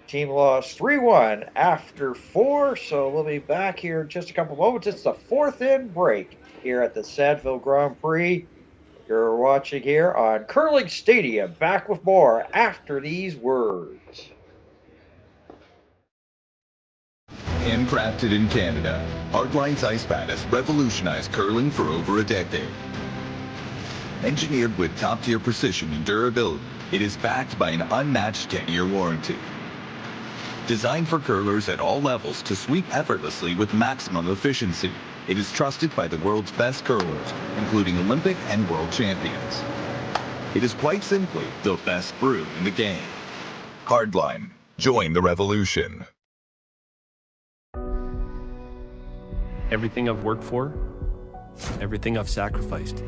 Team Laws 3-1 after 4. So we'll be back here in just a couple moments. It's the 4th end break here at the Saville Grand Prix. You're watching here on Curling Stadium. Back with more after these words. Handcrafted in Canada, Hardlines Ice Pad has revolutionized curling for over a decade. Engineered with top-tier precision and durability, it is backed by an unmatched 10-year warranty. Designed for curlers at all levels to sweep effortlessly with maximum efficiency, it is trusted by the world's best curlers, including Olympic and world champions. It is quite simply the best brew in the game. Hardline, join the revolution. Everything I've worked for, everything I've sacrificed,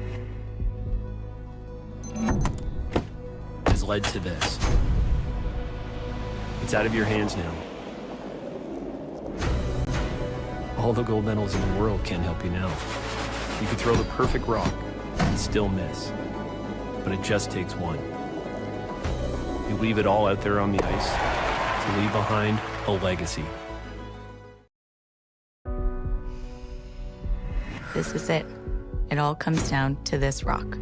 has has led to this. It's out of your hands now. All the gold medals in the world can't help you now. You could throw the perfect rock and still miss. But it just takes one. You leave it all out there on the ice to leave behind a legacy. This is it. It all comes down to this rock.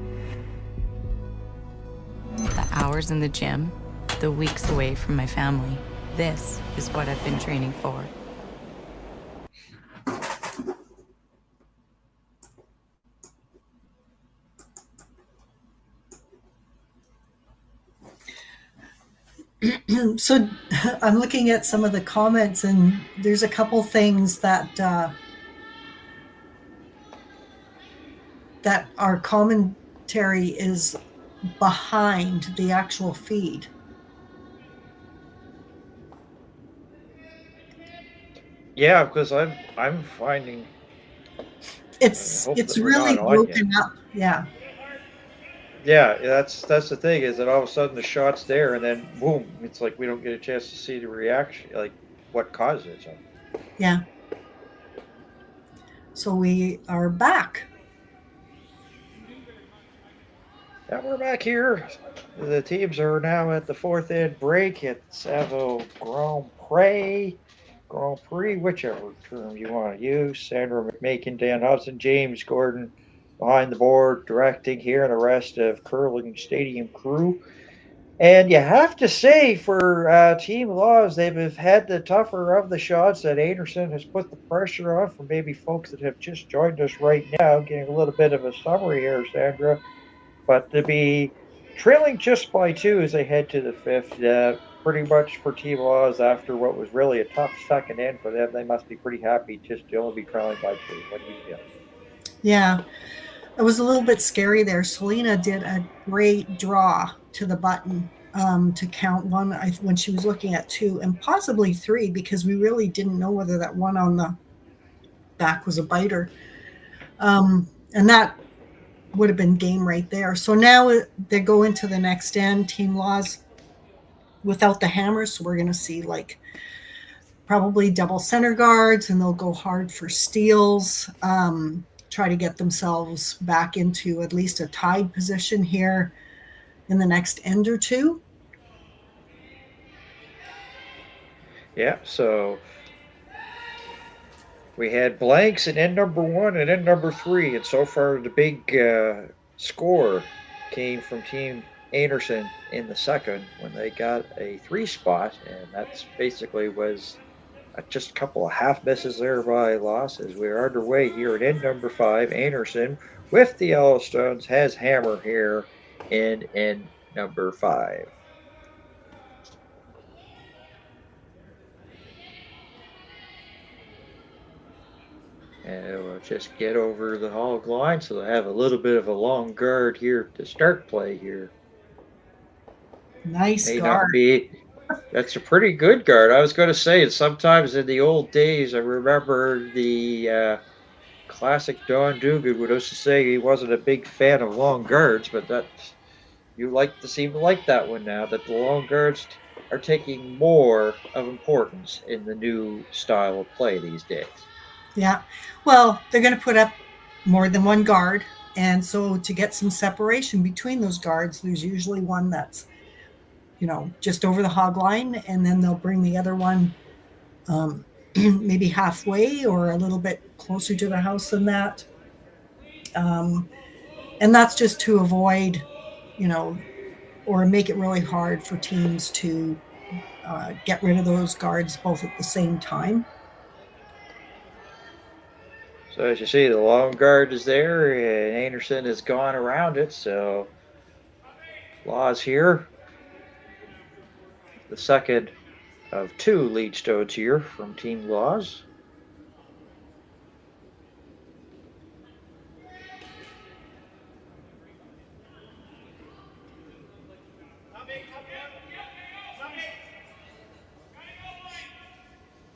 The hours in the gym, the weeks away from my family. This is what I've been training for. So I'm looking at some of the comments, and there's a couple things that that our commentary is behind the actual feed. Yeah, because I'm finding It's really broken up. Yeah. Yeah, that's the thing, is that all of a sudden the shot's there, and then boom, it's like we don't get a chance to see the reaction, like what caused it. So. Yeah. So we are back. And we're back here. The teams are now at the fourth end break at Saville Grand Prix, whichever term you want to use. Sandra, McMakin, Dan Hobson, James Gordon behind the board, directing here, and the rest of curling stadium crew. And you have to say, for Team Laws, they've had the tougher of the shots that Einarson has put the pressure on. For maybe folks that have just joined us right now, getting a little bit of a summary here, Sandra. But to be trailing just by 2 as they head to the fifth, pretty much for Team Laws, after what was really a tough second end for them, they must be pretty happy just to only be trailing by 2. What do you feel? Yeah. It was a little bit scary there. Selena did a great draw to the button to count one when she was looking at 2 and possibly 3, because we really didn't know whether that one on the back was a biter. And that would have been game right there. So now they go into the next end, Team Laws without the hammers. So we're going to see like probably double center guards, and they'll go hard for steals. Try to get themselves back into at least a tied position here in the next end or 2. Yeah, so we had blanks in end number 1 and end number 3, and so far the big score came from Team Einarson in the second when they got a 3 spot, and that's basically was just a couple of half misses there by Loss. As we're underway here at end number 5. Einarson with the Yellowstones has hammer here in end number 5. And we'll just get over the hog line, so they'll have a little bit of a long guard here to start play here. Nice guard. That's a pretty good guard. I was going to say, sometimes in the old days, I remember the classic Don Dugan would also say he wasn't a big fan of long guards, but that you seem to like that one now, that the long guards are taking more of importance in the new style of play these days. Yeah. Well, they're going to put up more than one guard. And so to get some separation between those guards, there's usually one that's, just over the hog line, and then they'll bring the other one maybe halfway or a little bit closer to the house than that. And that's just to avoid, or make it really hard for teams to get rid of those guards both at the same time. So as you see, the long guard is there, and Einarson has gone around it. So Laws here. The second of 2 lead stones here from Team Laws.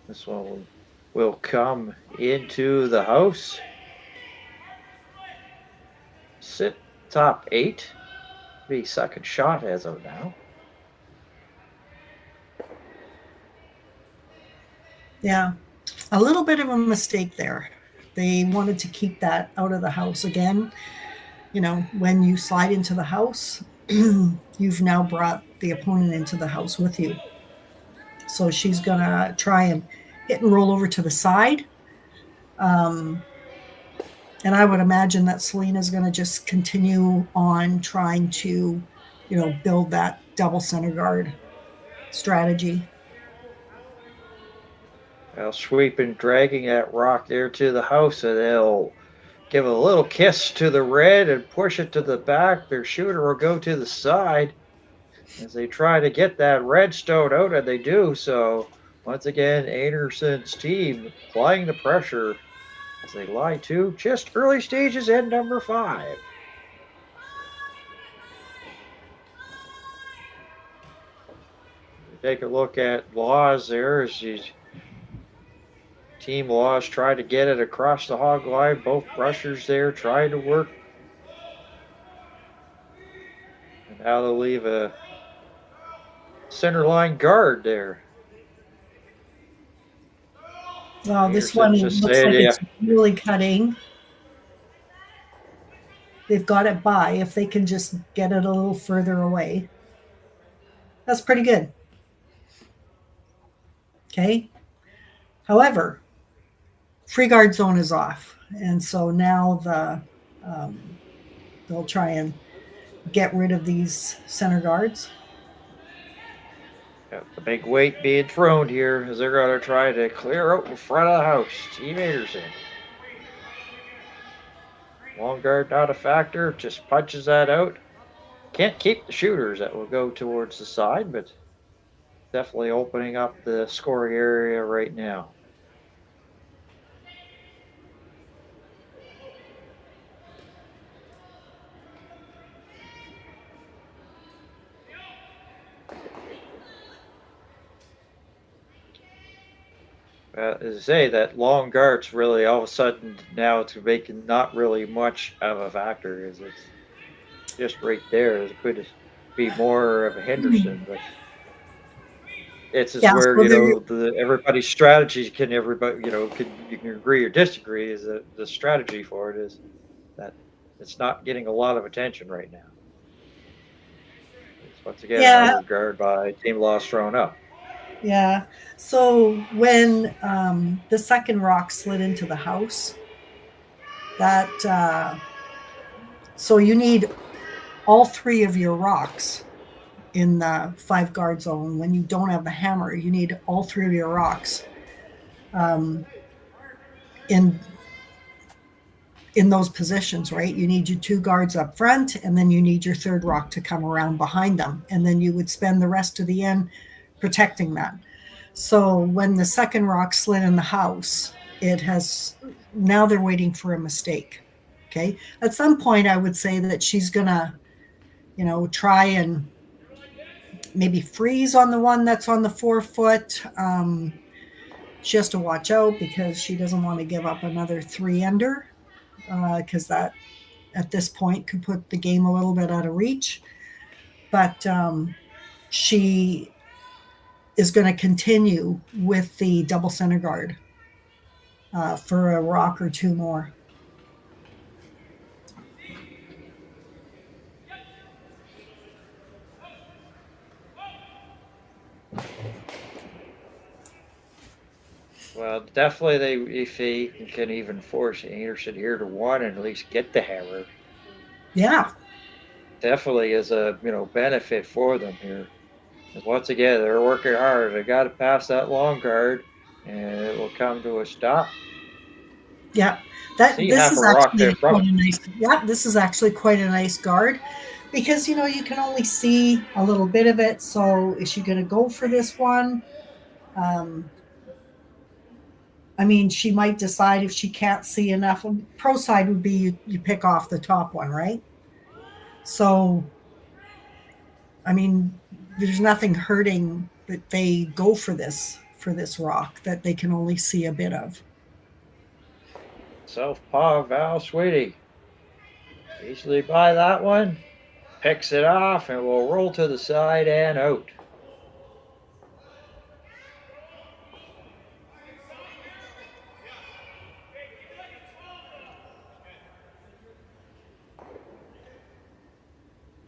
This one will come into the house. Sit top 8. be second shot as of now. Yeah, a little bit of a mistake there. They wanted to keep that out of the house again. You know, when you slide into the house, you've now brought the opponent into the house with you. So she's going to try and hit and roll over to the side. And I would imagine that Selena's going to just continue on trying to, you know, build that double center guard strategy. Well, sweeping, dragging that rock there to the house, and they'll give a little kiss to the red and push it to the back. Their shooter will go to the side as they try to get that red stone out, and they do. So once again, Einarson's team applying the pressure as they lie to just early stages in number 5. Take a look at Laws there as she's Team Laws tried to get it across the hog line. Both rushers there trying to work. And now they'll leave a center line guard there. Wow, this one looks like it's really cutting. They've got it by. If they can just get it a little further away. That's pretty good. Okay. However, free guard zone is off. And so now they'll try and get rid of these center guards. Got the big weight being thrown here as they're going to try to clear out in front of the house. Team Einarson. Long guard not a factor, just punches that out. Can't keep the shooters that will go towards the side, but definitely opening up the scoring area right now. As I say, that long guard's really all of a sudden now it's making not really much of a factor. As it's just right there. It could be more of a Henderson, but it's just where everybody's strategy can you can agree or disagree. Is the strategy for it is that it's not getting a lot of attention right now. It's once again another guard by Team Lost thrown up. Yeah. So when the second rock slid into the house, so you need all 3 of your rocks in the 5 guard zone. When you don't have the hammer, you need all 3 of your rocks in those positions, right? You need your 2 guards up front, and then you need your 3rd rock to come around behind them. And then you would spend the rest of the end protecting that. So when the second rock slid in the house, now they're waiting for a mistake. Okay. At some point, I would say that she's going to, try and maybe freeze on the one that's on the 4-foot. She has to watch out because she doesn't want to give up another 3-ender because that at this point could put the game a little bit out of reach. But she is going to continue with the double center guard for a rock or 2 more. Well, definitely if they can even force Einarson here to 1 and at least get the hammer. Yeah. Definitely is a benefit for them here. Once again, they're working hard. They got to pass that long guard, and it will come to a stop. Yeah, this is actually quite a nice. Yeah, this is actually quite a nice guard, because you can only see a little bit of it. So, is she going to go for this one? She might decide if she can't see enough. Pro side would be you pick off the top one, right? So, there's nothing hurting that they go for this rock that they can only see a bit of. Southpaw Val Sweetie. Easily by that one. picks it off and will roll to the side and out.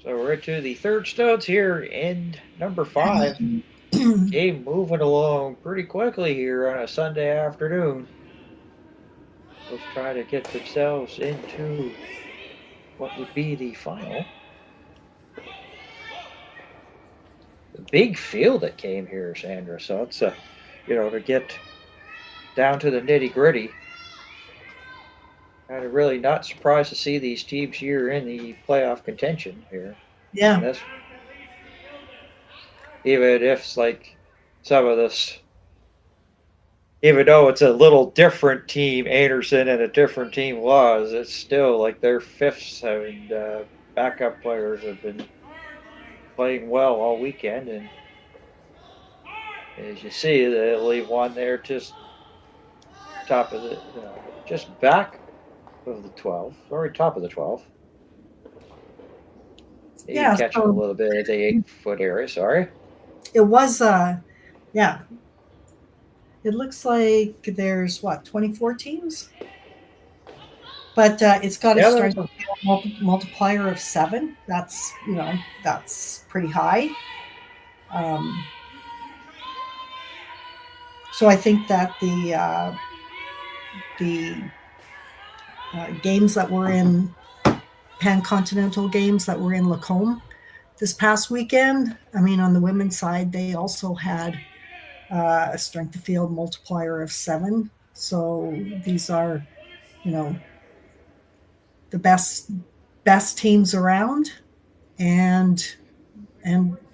So we're into the third studs here in number 5. Game moving along pretty quickly here on a Sunday afternoon. Both trying to get themselves into what would be the final. The big field that came here, Sandra. So it's to get down to the nitty gritty. Kind of really not surprised to see these teams here in the playoff contention here. Yeah. That's, even if it's like some of this, even though it's a little different team, Einarson and a different team Laws, it's still like their fifths and backup players have been playing well all weekend. And as you see, they leave one there just top of the, just back of the 12, or top of the 12. Yeah, catching a little bit of the 8-foot area, sorry. It was, yeah. It looks like there's, 24 teams? But it's got a strength multiplier of 7. That's, that's pretty high. So I think that the games that were in pan-continental games that were in Lacombe this past weekend, I mean, on the women's side, they also had a strength of field multiplier of 7. So these are, the best teams around, and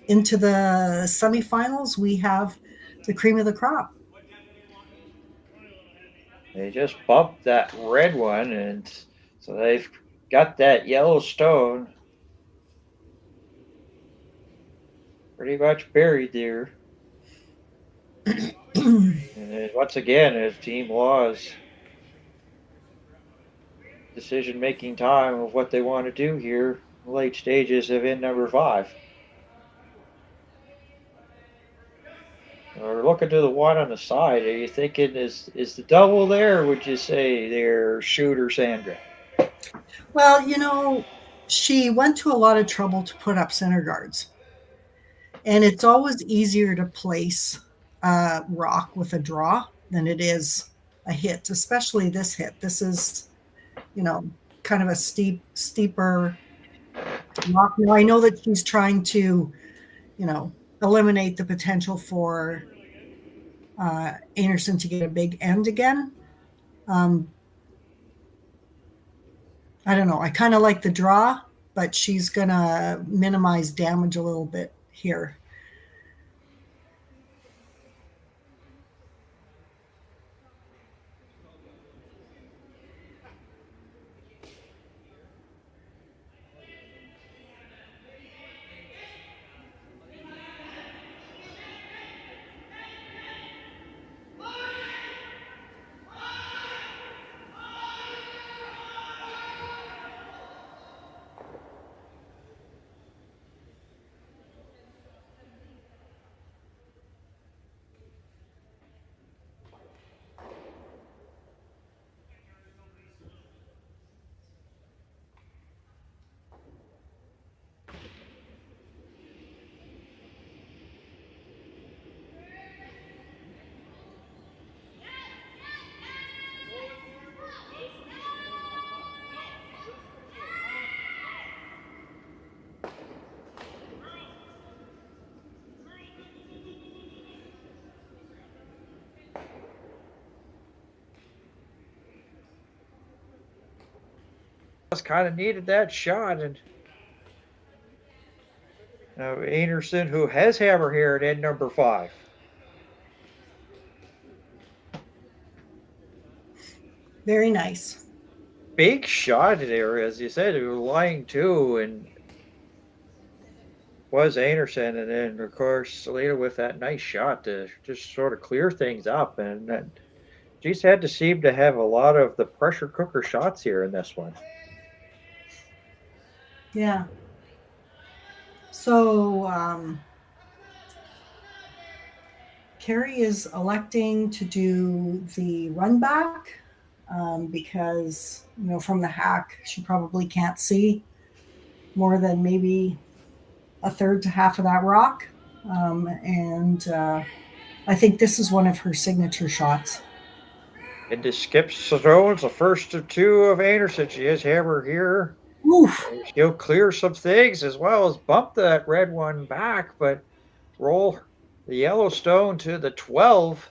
into the semifinals, we have the cream of the crop. They just bumped that red one, and so they've got that yellow stone pretty much buried there. And then once again, as Team Laws decision-making time of what they want to do here, late stages of in number 5. Or looking to the one on the side, are you thinking is the double there, or would you say they're shooter Sandra? Well, she went to a lot of trouble to put up center guards. And it's always easier to place a rock with a draw than it is a hit, especially this hit. This is, kind of a steeper rock. Now, I know that she's trying to, eliminate the potential for Einarson to get a big end again. I don't know. I kind of like the draw, but she's going to minimize damage a little bit here. Kind of needed that shot, and Einarson, who has hammer here at end number 5. Very nice. Big shot there, as you said. We were lying to, and was Einarson, and then of course Selena with that nice shot to just sort of clear things up, and she's had to seem to have a lot of the pressure cooker shots here in this one. Yeah. So Kerri is electing to do the run back because, from the hack, she probably can't see more than maybe a third to half of that rock. And I think this is one of her signature shots. Into skip stones, the first of two of Einarson. She has hammer here. Oof. She'll clear some things as well as bump that red one back, but roll the yellow stone to the 12.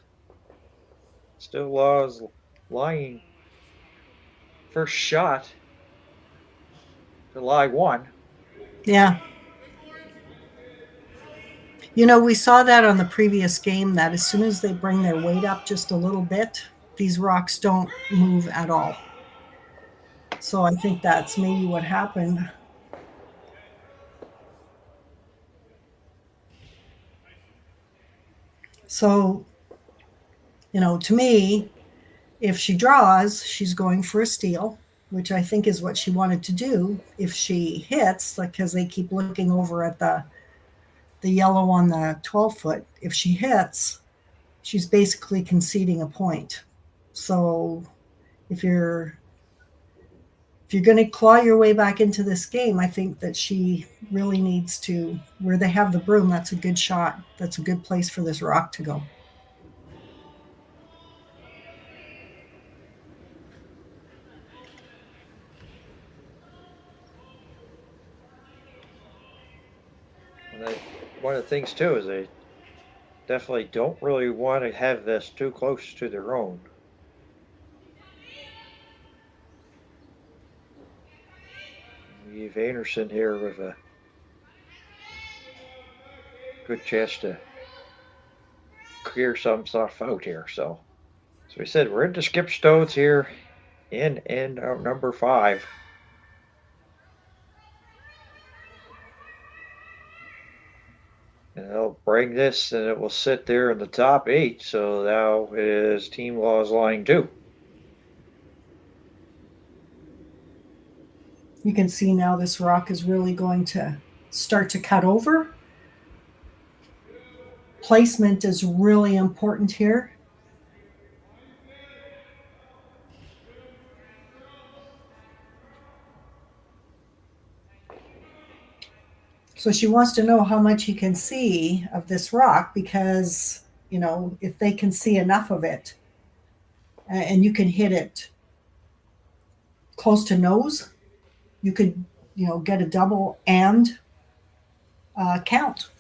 Still Laws lying. First shot to lie 1. Yeah. We saw that on the previous game, that as soon as they bring their weight up just a little bit, these rocks don't move at all. So I think that's maybe what happened. So, to me, if she draws, she's going for a steal, which I think is what she wanted to do. If she hits, because they keep looking over at the yellow on the 12-foot, if she hits, she's basically conceding a point. So if you're going to claw your way back into this game, I think that she really needs to, where they have the broom, that's a good shot. That's a good place for this rock to go. One of the things too is they definitely don't really want to have this too close to their own. You have Einarson here with a good chance to clear some stuff out here. So we said we're into skip stones here in number 5. And they'll bring this and it will sit there in the top 8. So now it is Team Laws line 2. You can see now this rock is really going to start to cut over. Placement is really important here. So she wants to know how much you can see of this rock because, if they can see enough of it and you can hit it close to nose, you could, get a double and count.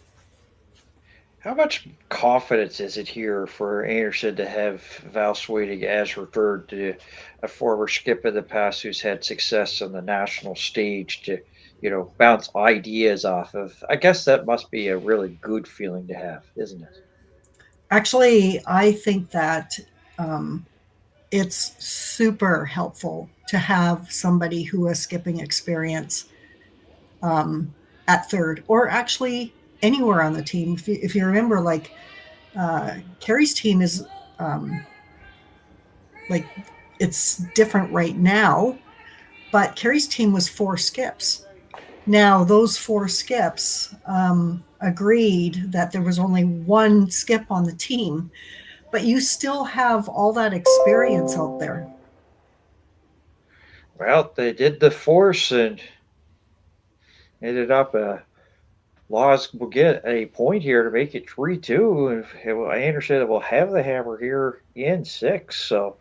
How much confidence is it here for Einarson to have Val Sweeting as her third, to a former skip in the past who's had success on the national stage, to bounce ideas off of? I guess that must be a really good feeling to have, isn't it? Actually, I think that it's super helpful to have somebody who has skipping experience at third, or actually anywhere on the team. If you remember, Kerri's team is it's different right now, but Kerri's team was 4 skips. Now, those 4 skips agreed that there was only 1 skip on the team, but you still have all that experience out there. Well, they did the force and ended up Laws will get a point here to make it 3-2. Einarson will have the hammer here in 6. So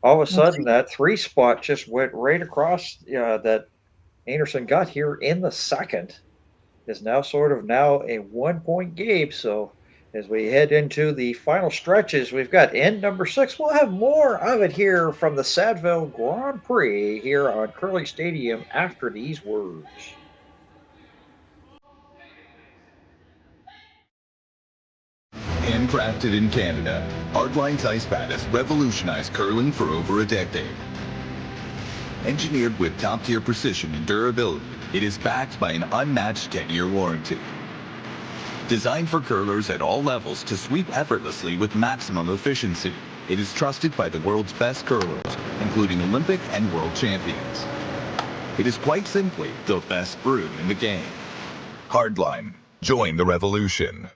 all of a sudden, that 3 spot just went right across that Einarson got here in the second. Is now sort of a 1-point game. So as we head into the final stretches, we've got end number 6. We'll have more of it here from the Saville Grand Prix here on Curling Stadium after these words. Handcrafted in Canada, Hardlines Ice Pad has revolutionized curling for over a decade. Engineered with top-tier precision and durability, it is backed by an unmatched 10-year warranty. Designed for curlers at all levels to sweep effortlessly with maximum efficiency, it is trusted by the world's best curlers, including Olympic and world champions. It is quite simply the best brew in the game. Hardline. Join the revolution.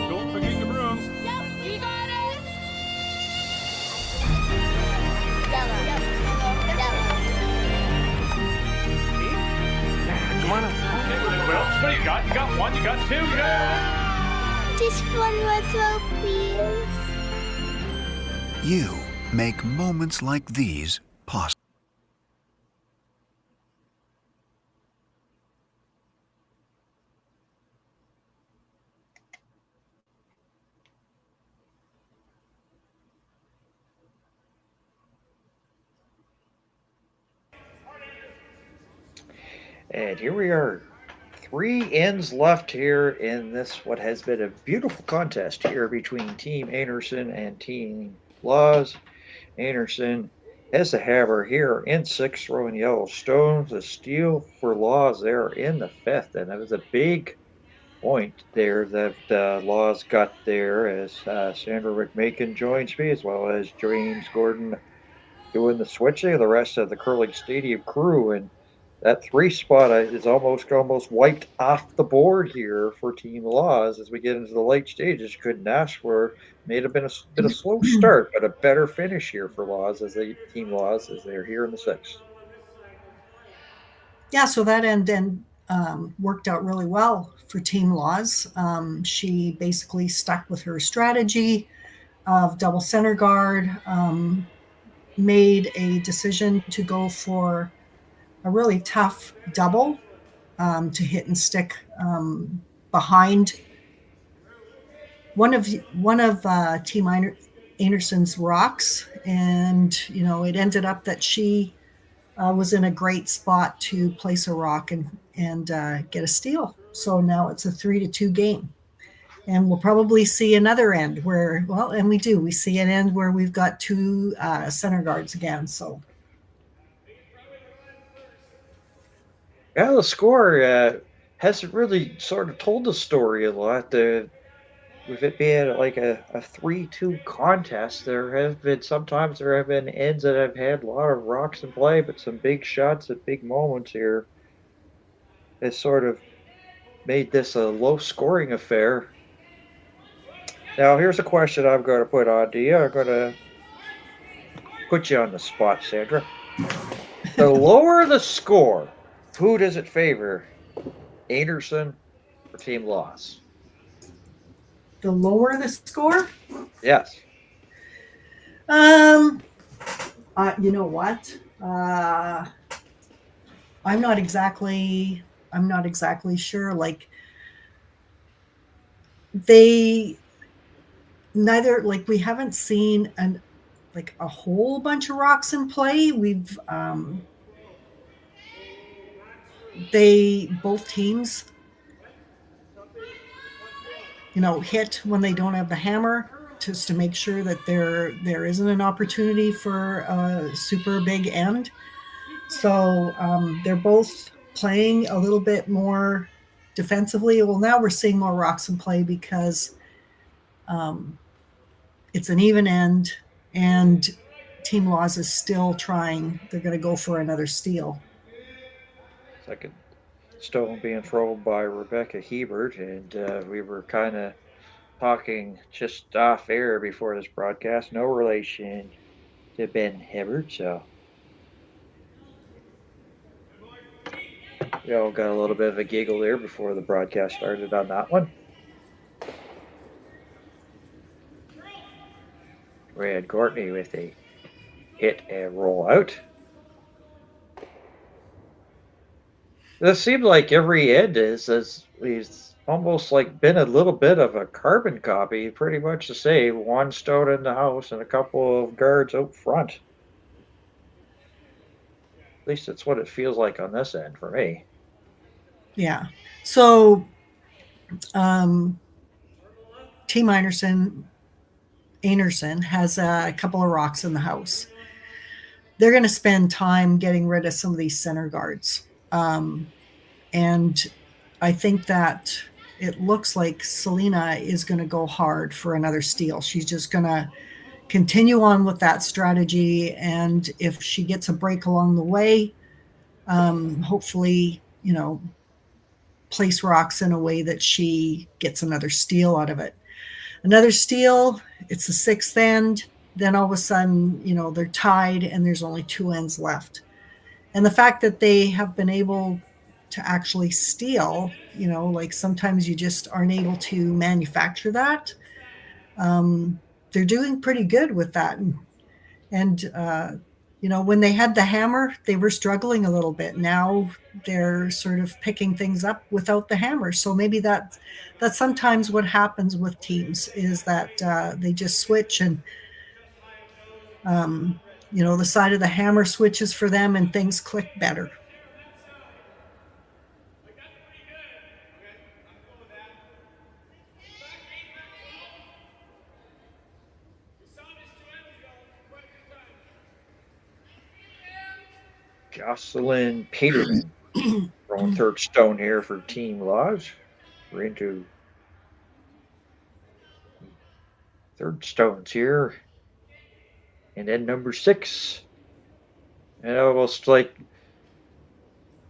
Don't forget your brooms. Yep, you got it. Come on up. Okay, well, what do you got? You got one, you got two, you got... Just one more throw, please. You make moments like these possible. And here we are. 3 ends left here in this, what has been a beautiful contest here between Team Einarson and Team Laws. Einarson has the hammer here in 6th, throwing yellow stones. A steal for Laws there in the 5th. And that was a big point there that Laws got there as Sandra McMakin joins me, as well as James Gordon doing the switching of the rest of the curling stadium crew. And that 3 spot is almost wiped off the board here for Team Laws as we get into the late stages. Couldn't ask for. May have been a slow start, but a better finish here for Laws Team Laws as they're here in the 6th. Yeah, so that end worked out really well for Team Laws. She basically stuck with her strategy of double center guard, made a decision to go for a really tough double to hit and stick behind one of Team Einarson's rocks, and it ended up that she was in a great spot to place a rock and get a steal. So now it's a 3-2 game, and we'll probably see another end where we see an end where we've got 2 center guards again. So. Yeah, the score hasn't really sort of told the story a lot. With it being like a 3-2 contest, there have been ends that have had a lot of rocks in play, but some big shots at big moments here has sort of made this a low-scoring affair. Now, here's a question I'm going to put on to you. I'm going to put you on the spot, Sandra. The lower the score, who does it favor, Einarson or Team Laws? The lower the score? Yes. You know what? I'm not exactly sure. Like we haven't seen a whole bunch of rocks in play. We've both teams hit when they don't have the hammer, just to make sure that there isn't an opportunity for a super big end. So they're both playing a little bit more defensively. Well, now we're seeing more rocks in play because it's an even end, and Team Laws is still trying. They're going to go for another steal. Second stone being thrown by Rebecca Hebert, and we were kind of talking just off air before this broadcast. No relation to Ben Hebert, so we all got a little bit of a giggle there before the broadcast started on that one. We had Courtney with a hit and roll out. It seems like every end is almost like been a little bit of a carbon copy, pretty much the same. 1 stone in the house and a couple of guards out front. At least that's what it feels like on this end for me. Yeah. So Team Einarson has a couple of rocks in the house. They're going to spend time getting rid of some of these center guards. And I think that it looks like Selena is going to go hard for another steal. She's just going to continue on with that strategy. And if she gets a break along the way, hopefully, place rocks in a way that she gets another steal out of it. Another steal, it's the sixth end. Then all of a sudden, they're tied and there's only 2 ends left. And the fact that they have been able to actually steal, like sometimes you just aren't able to manufacture that. They're doing pretty good with that. And when they had the hammer, they were struggling a little bit. Now they're sort of picking things up without the hammer. So maybe that's sometimes what happens with teams, is that they just switch and, the side of the hammer switches for them and things click better. Jocelyn Peterman throwing third stone here for Team Lodge. We're into third stones here. And then number 6. And almost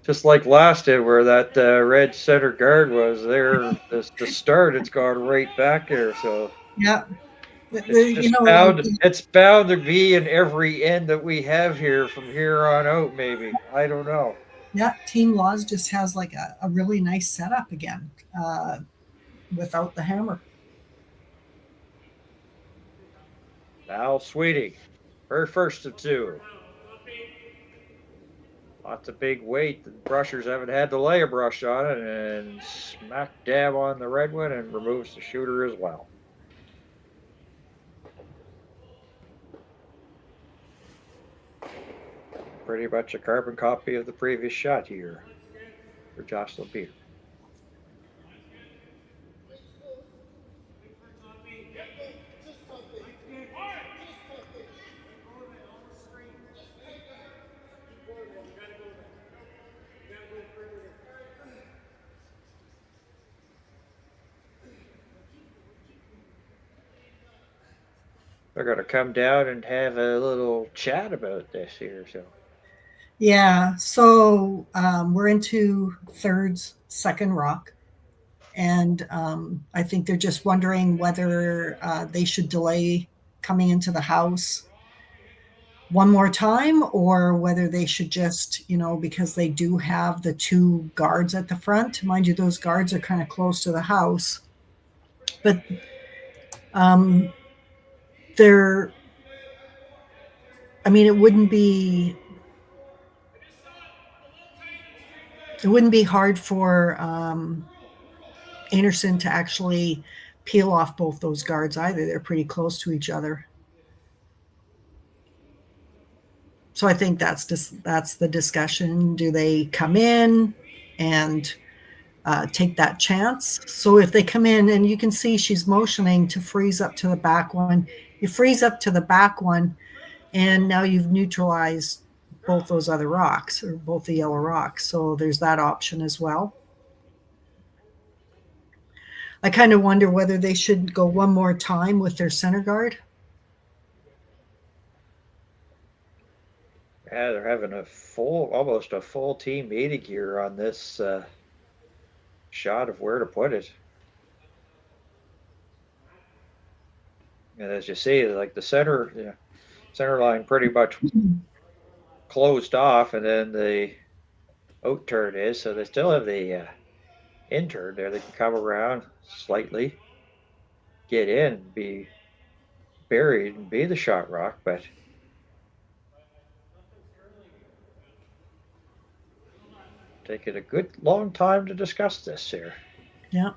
just like last year where that red center guard was there, the start, it's gone right back there. So yeah. It's bound to be in every end that we have here from here on out, maybe. I don't know. Yeah, Team Laws just has like a really nice setup again without the hammer. Val Sweeting, her first of 2. Lots of big weight. The brushers haven't had to lay a brush on it, and smack dab on the red one and removes the shooter as well. Pretty much a carbon copy of the previous shot here for Jocelyn Peter. They're going to come down and have a little chat about this here. So. Yeah, so we're into thirds, second rock. And I think they're just wondering whether they should delay coming into the house one more time, or whether they should just, because they do have the 2 guards at the front. Mind you, those guards are kind of close to the house. But it wouldn't be hard for Einarson to actually peel off both those guards either. They're pretty close to each other. So I think that's the discussion. Do they come in and take that chance? So if they come in, and you can see she's motioning to freeze up to the back one. You freeze up to the back one, and now you've neutralized both those other rocks, or both the yellow rocks. So there's that option as well. I kind of wonder whether they should go one more time with their center guard. Yeah, they're having almost a full team meeting here on this shot of where to put it. And as you see, like the center line pretty much closed off, and then the out turn is, so they still have the in turn there. They can come around slightly, get in, be buried, and be the shot rock, but taking a good long time to discuss this here. Yeah.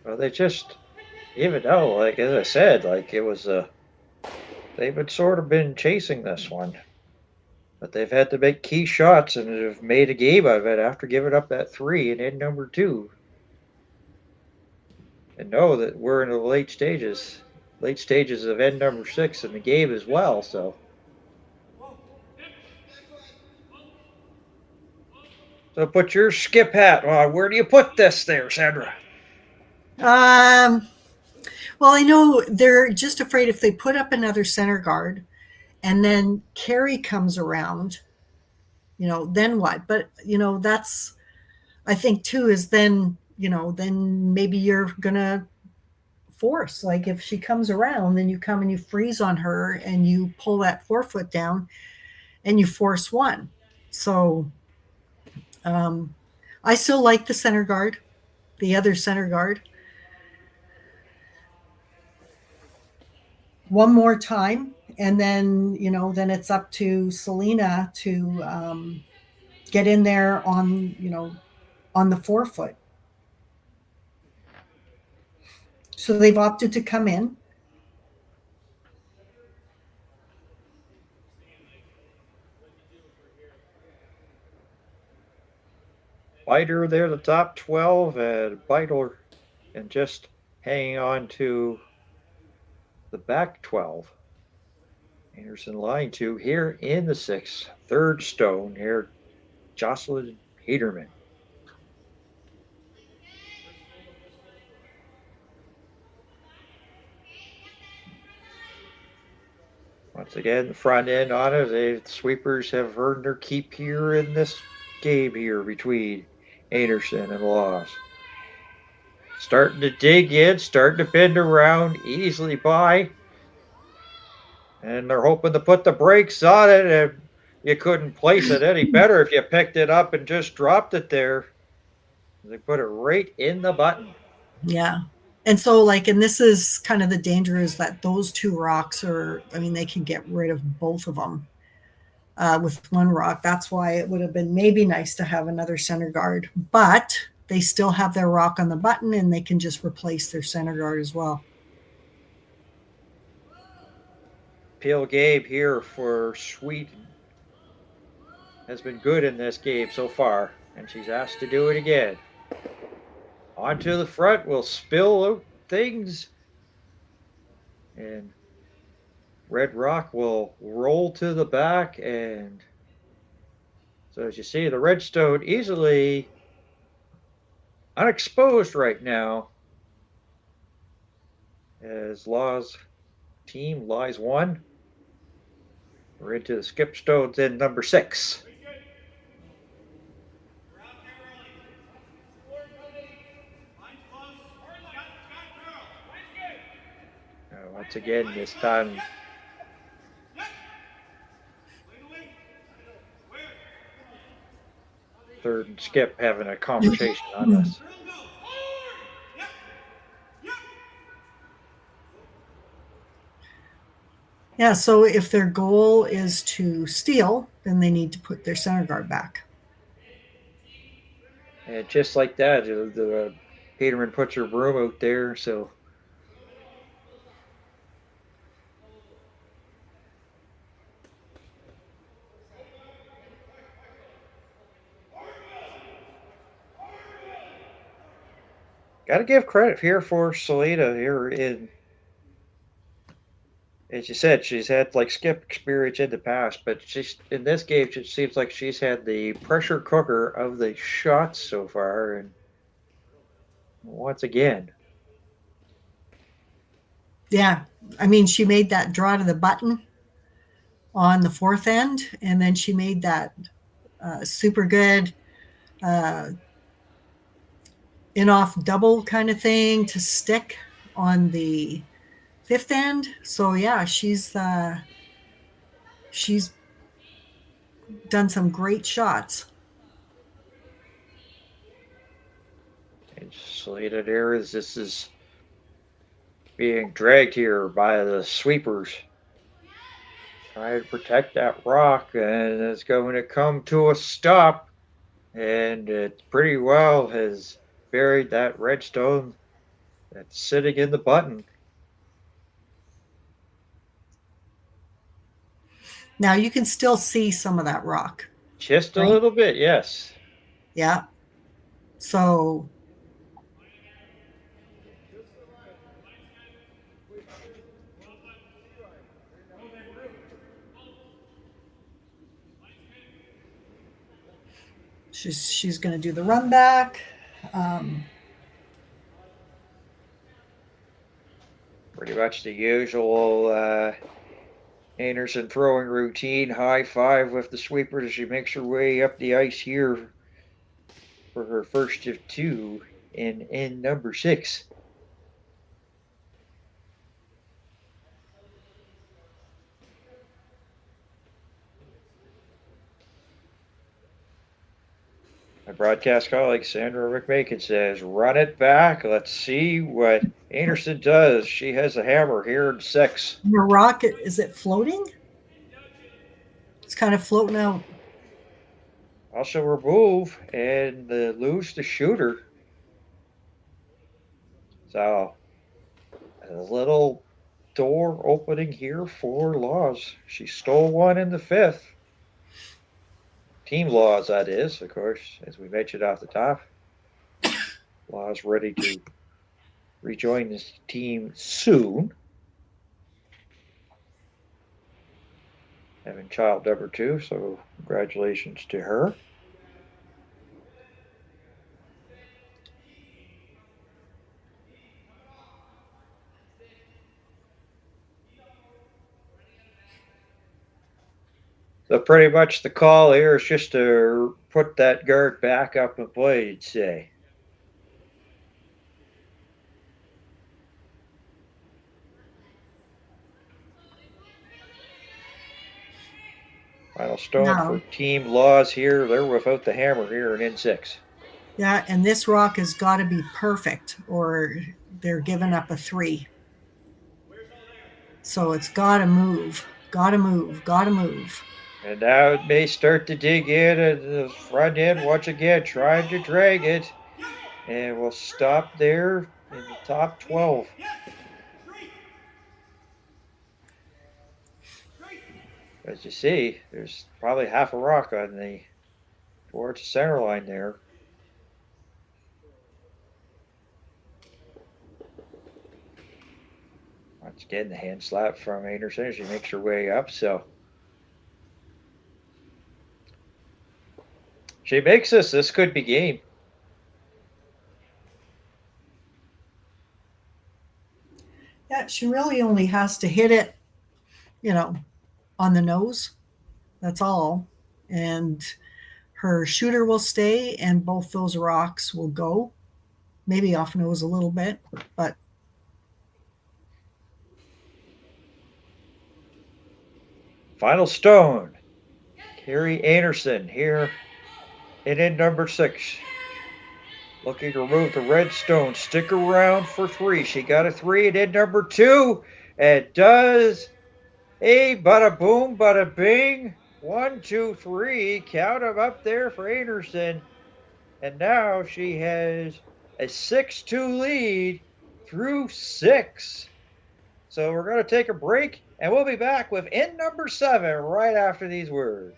Well, they just, even though, like as I said, like it was they've sort of been chasing this one, but they've had to make key shots and have made a game of it after giving up that 3 in end number 2. And know that we're in the late stages of end number 6 in the game as well. So put your skip hat on. Where do you put this there, Sandra? Well, I know they're just afraid if they put up another center guard and then Kerri comes around, then what? But, that's, I think too, is then, then maybe you're going to force. Like if she comes around, then you come and you freeze on her and you pull that forefoot down and you force one. So I still like the center guard, the other center guard. One more time, and then then it's up to Selena to get in there on the forefoot. So they've opted to come in. Biter there, the top 12, and Biter, and just hanging on to the back 12. Einarson line 2 here in the 6th. Third stone here, Jocelyn Peterman. Once again, the front end on it. The sweepers have earned their keep here in this game here between Einarson and Laws. Starting to dig in, starting to bend around easily by. And they're hoping to put the brakes on it, and you couldn't place it any better if you picked it up and just dropped it there. They put it right in the button. Yeah. And so and this is kind of the danger, is that those two rocks they can get rid of both of them with one rock. That's why it would have been maybe nice to have another center guard, but they still have their rock on the button and they can just replace their center guard as well. Peel Gabe here for Sweden has been good in this game so far, and she's asked to do it again. Onto the front, will spill out things, and Red Rock will roll to the back, and so as you see, the red stone easily unexposed right now as Law's team lies 1. We're into the skip stones in number 6. Once again, this time, third and Skip having a conversation on this. Yeah, so if their goal is to steal, then they need to put their center guard back. And just like that, the Peterman puts her broom out there, so got to give credit here for Selena here in, as you said, she's had skip experience in the past, but she's in this game, it seems like she's had the pressure cooker of the shots so far, and once again. Yeah, she made that draw to the button on the fourth end, and then she made that super good in-off double kind of thing to stick on the fifth end. So yeah, she's done some great shots. And Selena there is this is being dragged here by the sweepers. Trying to protect that rock, and it's going to come to a stop. And it pretty well has buried that redstone that's sitting in the button. Now you can still see some of that rock. Just a little bit, yes. Yeah. So she's going to do the run back. much the usual Einarson throwing routine. High five with the sweeper as she makes her way up the ice here for her first of two in number 6. My broadcast colleague Sandra McMakin says, run it back. Let's see what Einarson does. She has a hammer here in 6. The rocket, is it floating? It's kind of floating out. Also remove and lose the shooter. So a little door opening here for Laws. She stole one in the 5th. Team Laws, that is, of course, as we mentioned off the top. Laws ready to rejoin this team soon. Having child number 2, so congratulations to her. So pretty much the call here is just to put that guard back up and play, you'd say. Final stone for Team Laws here. They're without the hammer here in N6. Yeah, and this rock has got to be perfect or they're giving up a 3. So it's got to move, got to move, got to move. And now it may start to dig in at the front end once again, trying to drag it. And we'll stop there in the top 12. As you see, there's probably half a rock on the towards the center line there. Once again, the hand slap from Einarson as she makes her way up. So she makes this could be game. Yeah, she really only has to hit it, on the nose. That's all. And her shooter will stay and both those rocks will go. Maybe off nose a little bit, but final stone. Kerri Einarson here in number 6. Looking to remove the red stone. Stick around for 3. She got a 3 and in number 2. It does a bada boom, bada bing. 1, 2, 3. Count them up there for Einarson. And now she has a 6-2 lead through 6. So we're going to take a break and we'll be back with in number 7 right after these words.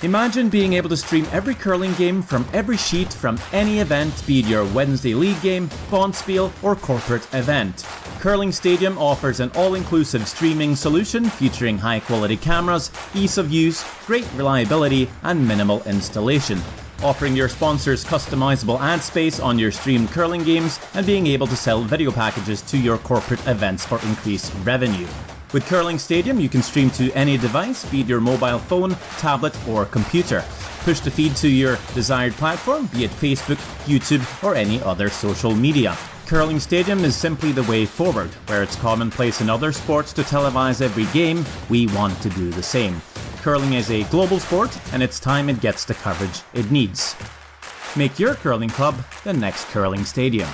Imagine being able to stream every curling game from every sheet from any event, be it your Wednesday league game, bonspiel, or corporate event. Curling Stadium offers an all-inclusive streaming solution featuring high-quality cameras, ease of use, great reliability, and minimal installation. Offering your sponsors customizable ad space on your streamed curling games and being able to sell video packages to your corporate events for increased revenue. With Curling Stadium, you can stream to any device, be it your mobile phone, tablet, or computer. Push the feed to your desired platform, be it Facebook, YouTube, or any other social media. Curling Stadium is simply the way forward. Where it's commonplace in other sports to televise every game, we want to do the same. Curling is a global sport, and it's time it gets the coverage it needs. Make your curling club the next curling stadium.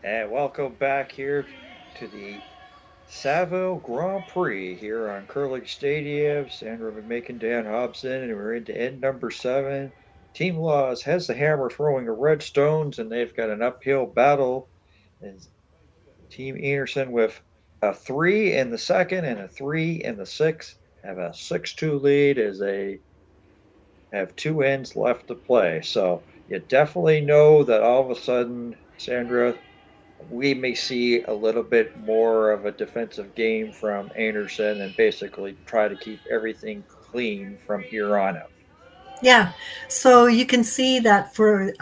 And welcome back here to the Saville Grand Prix here on Curling Stadium. Sandra, McMakin, Dan Hobson, and we're into end number 7. Team Laws has the hammer throwing the red stones, and they've got an uphill battle. And Team Einarson with a 3 in the second and a 3 in the sixth have a 6-2 lead as they have 2 ends left to play. So you definitely know that all of a sudden, Sandra, we may see a little bit more of a defensive game from Einarson and basically try to keep everything clean from here on out. Yeah, so you can see that for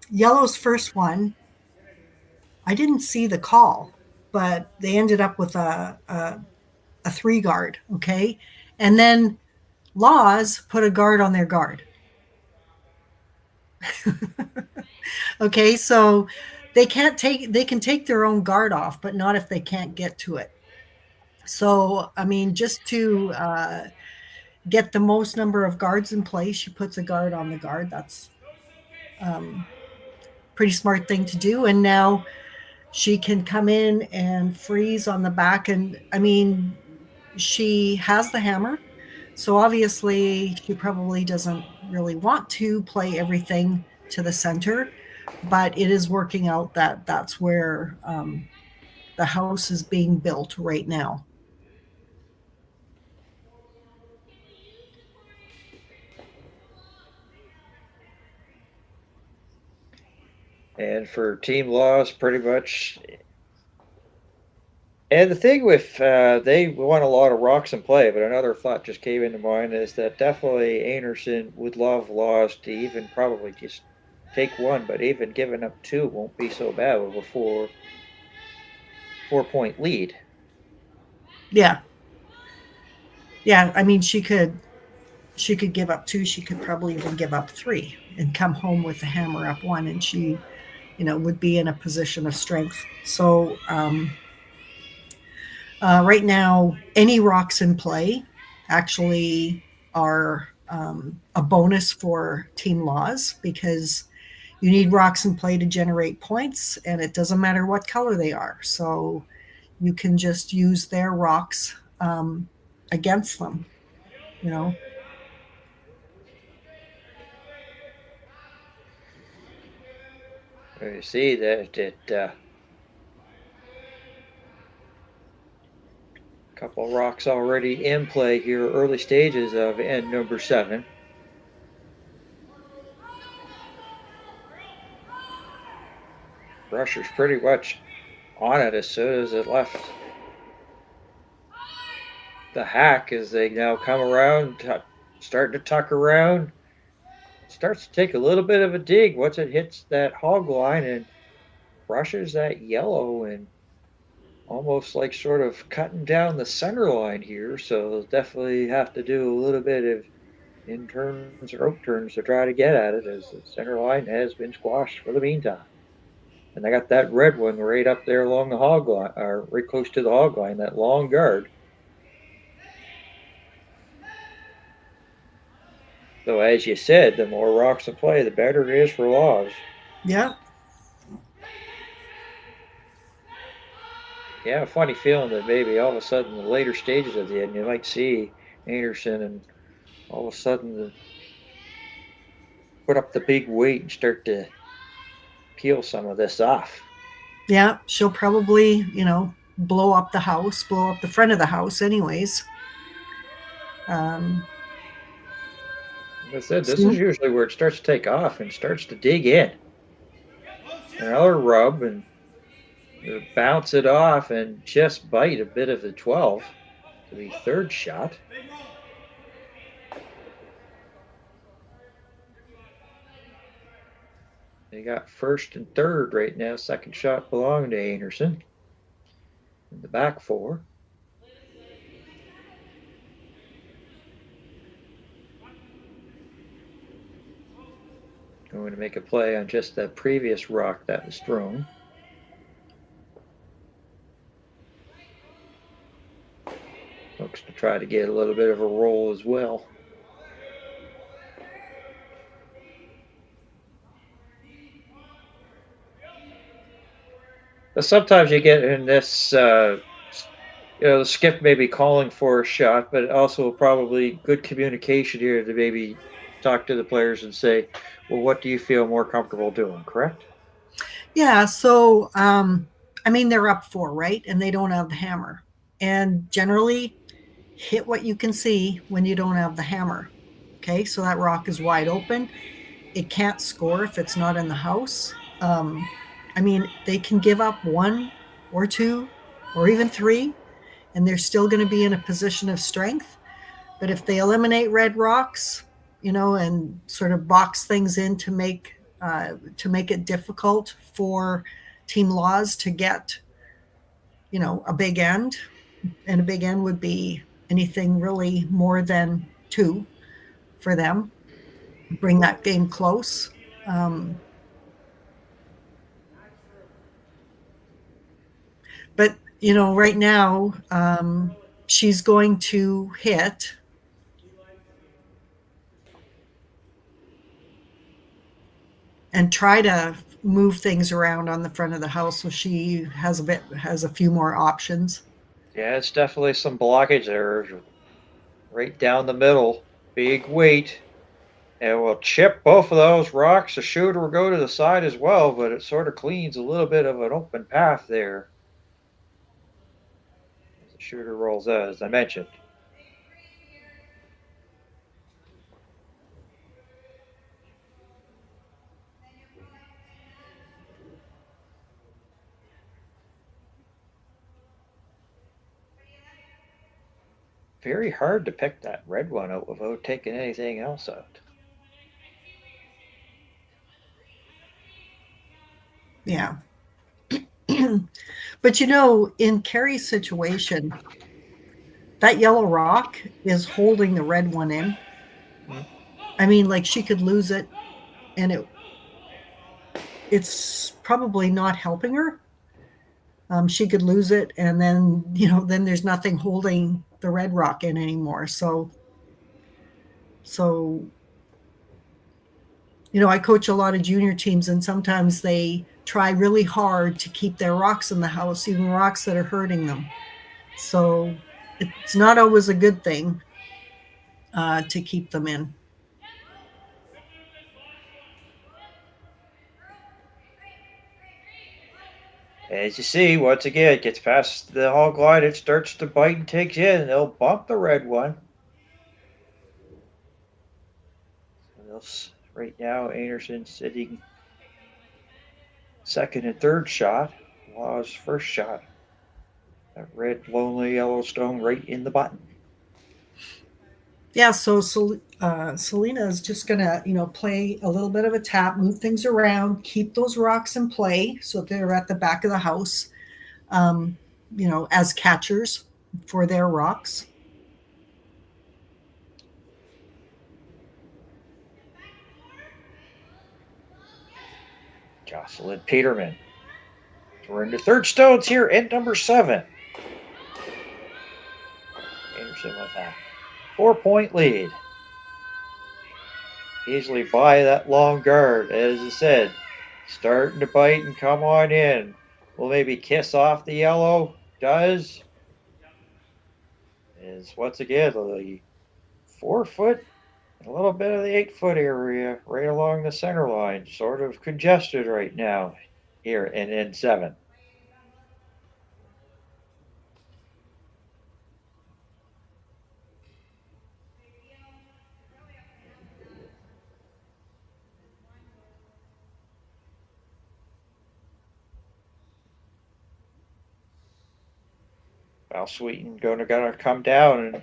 Yellow's first one, I didn't see the call, but they ended up with a 3 guard, okay? And then Laws put a guard on their guard. Okay, so they can take their own guard off, but not if they can't get to it. So, I mean, just to get the most number of guards in place, she puts a guard on the guard. That's pretty smart thing to do. And now she can come in and freeze on the back. And I mean, she has the hammer. So obviously she probably doesn't really want to play everything to the center, but it is working out that that's where the house is being built right now. And for Team Laws, pretty much. And the thing with they won a lot of rocks in play, but another thought just came into mind is that definitely Einarson would love Laws to even probably just take 1, but even giving up 2 won't be so bad with a 4-point lead. Yeah. Yeah, I mean, she could give up 2. She could probably even give up 3 and come home with the hammer up 1, and she, would be in a position of strength. So right now, any rocks in play actually are a bonus for Team Laws, because you need rocks in play to generate points, and it doesn't matter what color they are. So you can just use their rocks against them, You see that couple rocks already in play here, early stages of end number 7. Brusher's pretty much on it as soon as it left the hack, as they now come around, starting to tuck around. Starts to take a little bit of a dig once it hits that hog line and brushes that yellow and almost like sort of cutting down the center line here. So they'll definitely have to do a little bit of in turns or out turns to try to get at it, as the center line has been squashed for the meantime. And I got that red one right up there along the hog line, or right close to the hog line, that long guard. So as you said, the more rocks in play, the better it is for Laws. Yeah. Yeah, a funny feeling that maybe all of a sudden the later stages of the end, you might see Einarson and all of a sudden put up the big weight and start to peel some of this off. Yeah, she'll probably, blow up the house, blow up the front of the house anyways. Like I said, this is usually where it starts to take off and starts to dig in. Another rub and bounce it off and just bite a bit of the 12 to the third shot. They got first and third right now. Second shot belonging to Einarson in the back 4. going to make a play on just that previous rock that was thrown. Looks to try to get a little bit of a roll as well. But sometimes you get in this, the skip may be calling for a shot, but also probably good communication here to maybe talk to the players and say, well, what do you feel more comfortable doing, correct? Yeah, so, they're up 4, right? And they don't have the hammer. And generally, hit what you can see when you don't have the hammer. Okay, so that rock is wide open. It can't score if it's not in the house. They can give up 1 or 2 or even 3, and they're still going to be in a position of strength. But if they eliminate red rocks, and sort of box things in to make it difficult for Team Laws to get, a big end, and a big end would be anything really more than 2 for them. Bring that game close. But, right now, she's going to hit. And try to move things around on the front of the house so she has a few more options. Yeah, it's definitely some blockage there. Right down the middle. Big weight. And we'll chip both of those rocks. The shooter will go to the side as well, but it sort of cleans a little bit of an open path there. As the shooter rolls out, as I mentioned. Very hard to pick that red one out without taking anything else out. Yeah. But in Kerri's situation, that yellow rock is holding the red one in. She could lose it, and it's probably not helping her. She could lose it, and then there's nothing holding the red rock in anymore. So I coach a lot of junior teams, and sometimes they try really hard to keep their rocks in the house, even rocks that are hurting them. So it's not always a good thing to keep them in. As you see, once again, it gets past the hog line, it starts to bite and takes in, and they'll bump the red one. Right now, Einarson sitting second and third shot. Law's first shot. That red, lonely Yellowstone right in the button. Yeah, so Selena is just going to, play a little bit of a tap, move things around, keep those rocks in play so they're at the back of the house, as catchers for their rocks. Jocelyn Peterman. We're into third stones here at number 7. Einarson with that 4-point lead. Easily by that long guard, as I said. Starting to bite and come on in. Will maybe kiss off the yellow. Does. Is once again the 4 foot, a little bit of the 8 foot area right along the center line. Sort of congested right now here in N7. Val Sweeten going to come down and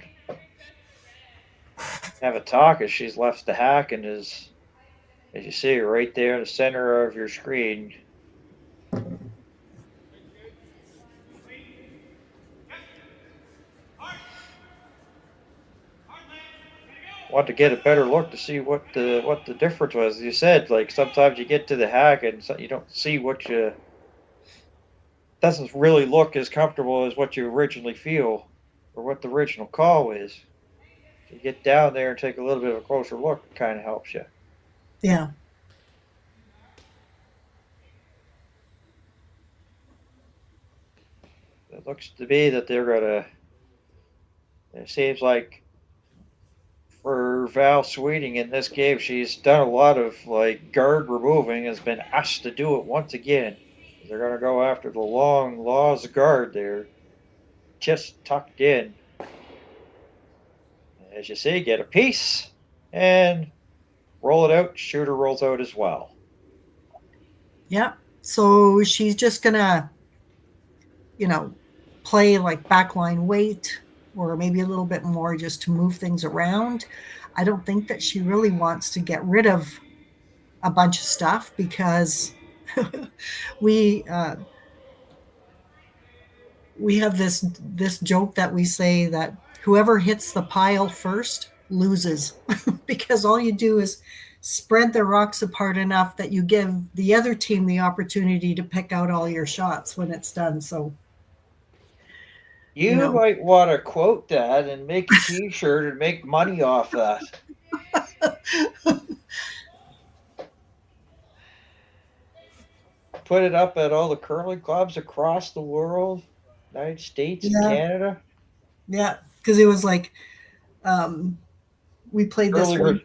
have a talk as she's left the hack and is, as you see, right there in the center of your screen. want to get a better look to see what the difference was. You said, like, sometimes you get to the hack and you don't see what you doesn't really look as comfortable as what you originally feel or what the original call is. You get down there and take a little bit of a closer look, it kind of helps you. Yeah. It looks to me that they're gonna. It seems like for Val Sweeting in this game, she's done a lot of like guard removing, has been asked to do it once again. They're gonna go after the long laws guard there, just tucked in. As you see, get a piece and roll it out. Shooter rolls out as well. Yeah. So she's just gonna, play like backline weight or maybe a little bit more just to move things around. I don't think that she really wants to get rid of a bunch of stuff because we have this joke that we say that whoever hits the pile first loses because all you do is spread the rocks apart enough that you give the other team the opportunity to pick out all your shots when it's done. So you might want to quote that and make a t-shirt and make money off that. Put it up at all the curling clubs across the world, United States and Canada. Yeah, because it was like we played this one.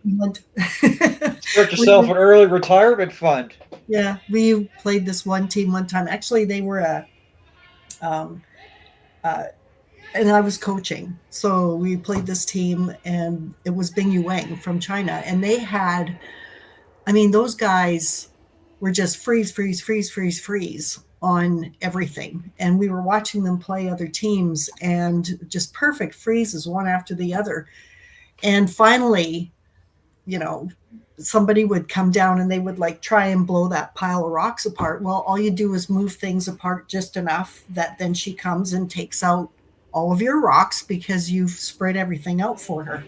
Start yourself an early retirement fund. Yeah, we played this one team one time. Actually, they were and I was coaching. So we played this team, and it was Bing Yuang from China. And they had, those guys were just freeze on everything. And we were watching them play other teams and just perfect freezes one after the other. And finally, somebody would come down and they would like try and blow that pile of rocks apart. Well, all you do is move things apart just enough that then she comes and takes out all of your rocks because you've spread everything out for her.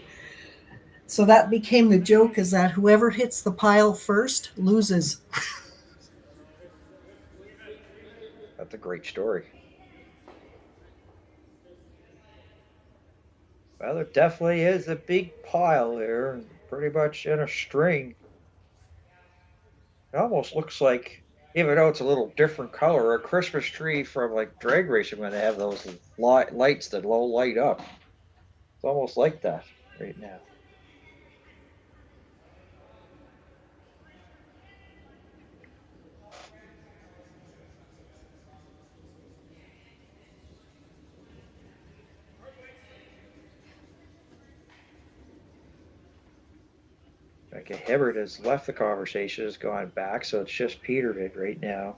So that became the joke, is that whoever hits the pile first loses. That's a great story. Well, there definitely is a big pile there, pretty much in a string. It almost looks like, even though it's a little different color, a Christmas tree from like drag racing when they have those lights that light up. It's almost like that right now. Becca Hibbert has left the conversation, has gone back, so it's just Peterman right now.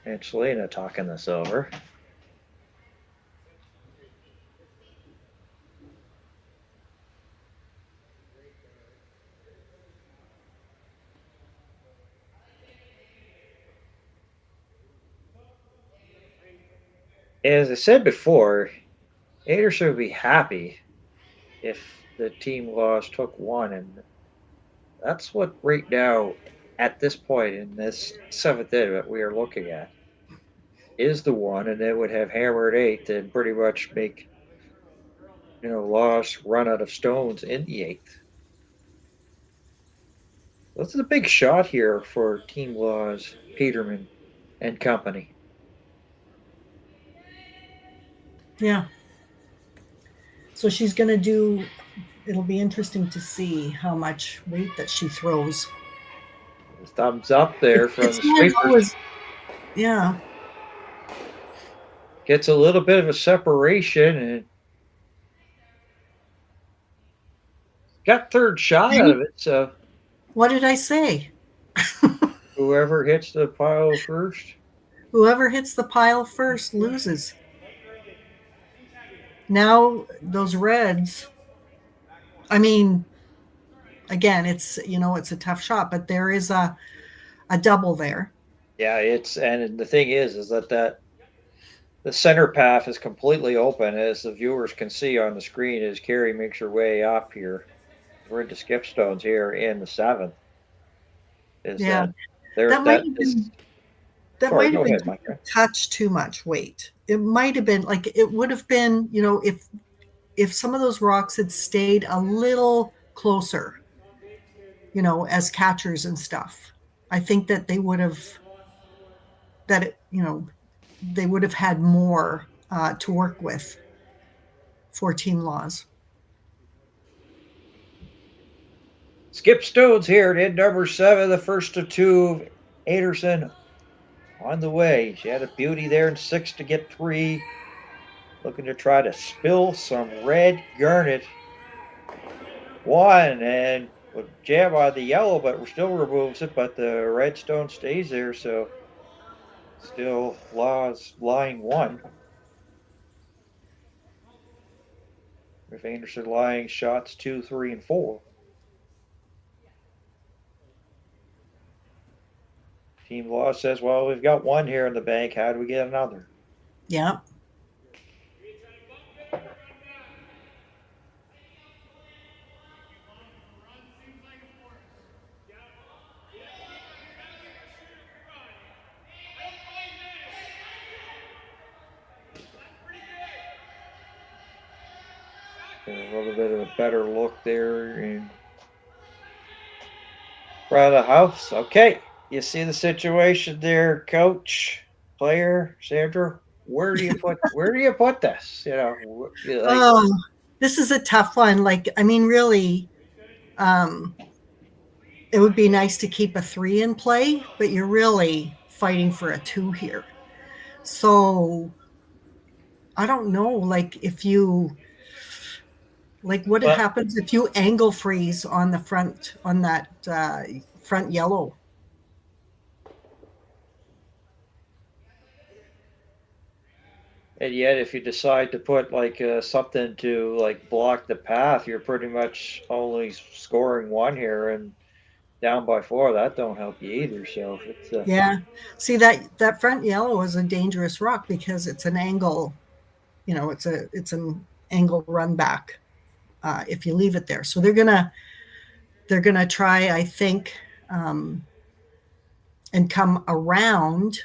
And Selena talking this over. As I said before, Einarson would be happy if the team loss took one, and that's what right now at this point in this seventh inning that we are looking at is the one, and it would have Hammer at 8 and pretty much make loss run out of stones in the 8th. This is a big shot here for Team Laws, Peterman and company. Yeah. So she's going to do, it'll be interesting to see how much weight that she throws. Thumbs up there from the sweepers. Yeah. Gets a little bit of a separation and got third shot out of it. So what did I say? Whoever hits the pile first. Whoever hits the pile first loses. Now those reds, again, it's it's a tough shot, but there is a double there. Yeah, and the thing is that The center path is completely open, as the viewers can see on the screen as Kerri makes her way up here. We're into skip stones here in the 7th. Yeah, There, that might that have is. been that Sorry, might have go been ahead, just Mike. a touch too much weight. It might have been like it would have been, if some of those rocks had stayed a little closer, as catchers and stuff. I think that they would have they would have had more to work with for Team Laws. Skip stones here at end number 7, the first of 2. Einarson on the way. She had a beauty there in 6 to get 3. Looking to try to spill some red garnet. 1 and would jam on the yellow, but still removes it. But the red stone stays there, so still Laws lying 1. With Einarson lying shots 2, 3, and 4. Team Law says, well, we've got 1 here in the bank. How do we get another? Yeah. A little bit of a better look there in front of the house. Okay. You see the situation there, coach, player, Sandra. Where do you put this? This is a tough one. Really, it would be nice to keep a 3 in play, but you're really fighting for a 2 here. So I don't know, what happens if you angle freeze on the front, on that front yellow? And yet, if you decide to put something to block the path, you're pretty much only scoring 1 here and down by 4. That don't help you either. So it's yeah. See, that front yellow is a dangerous rock because it's an angle. It's an angle run back if you leave it there. So they're gonna try, I think, and come around.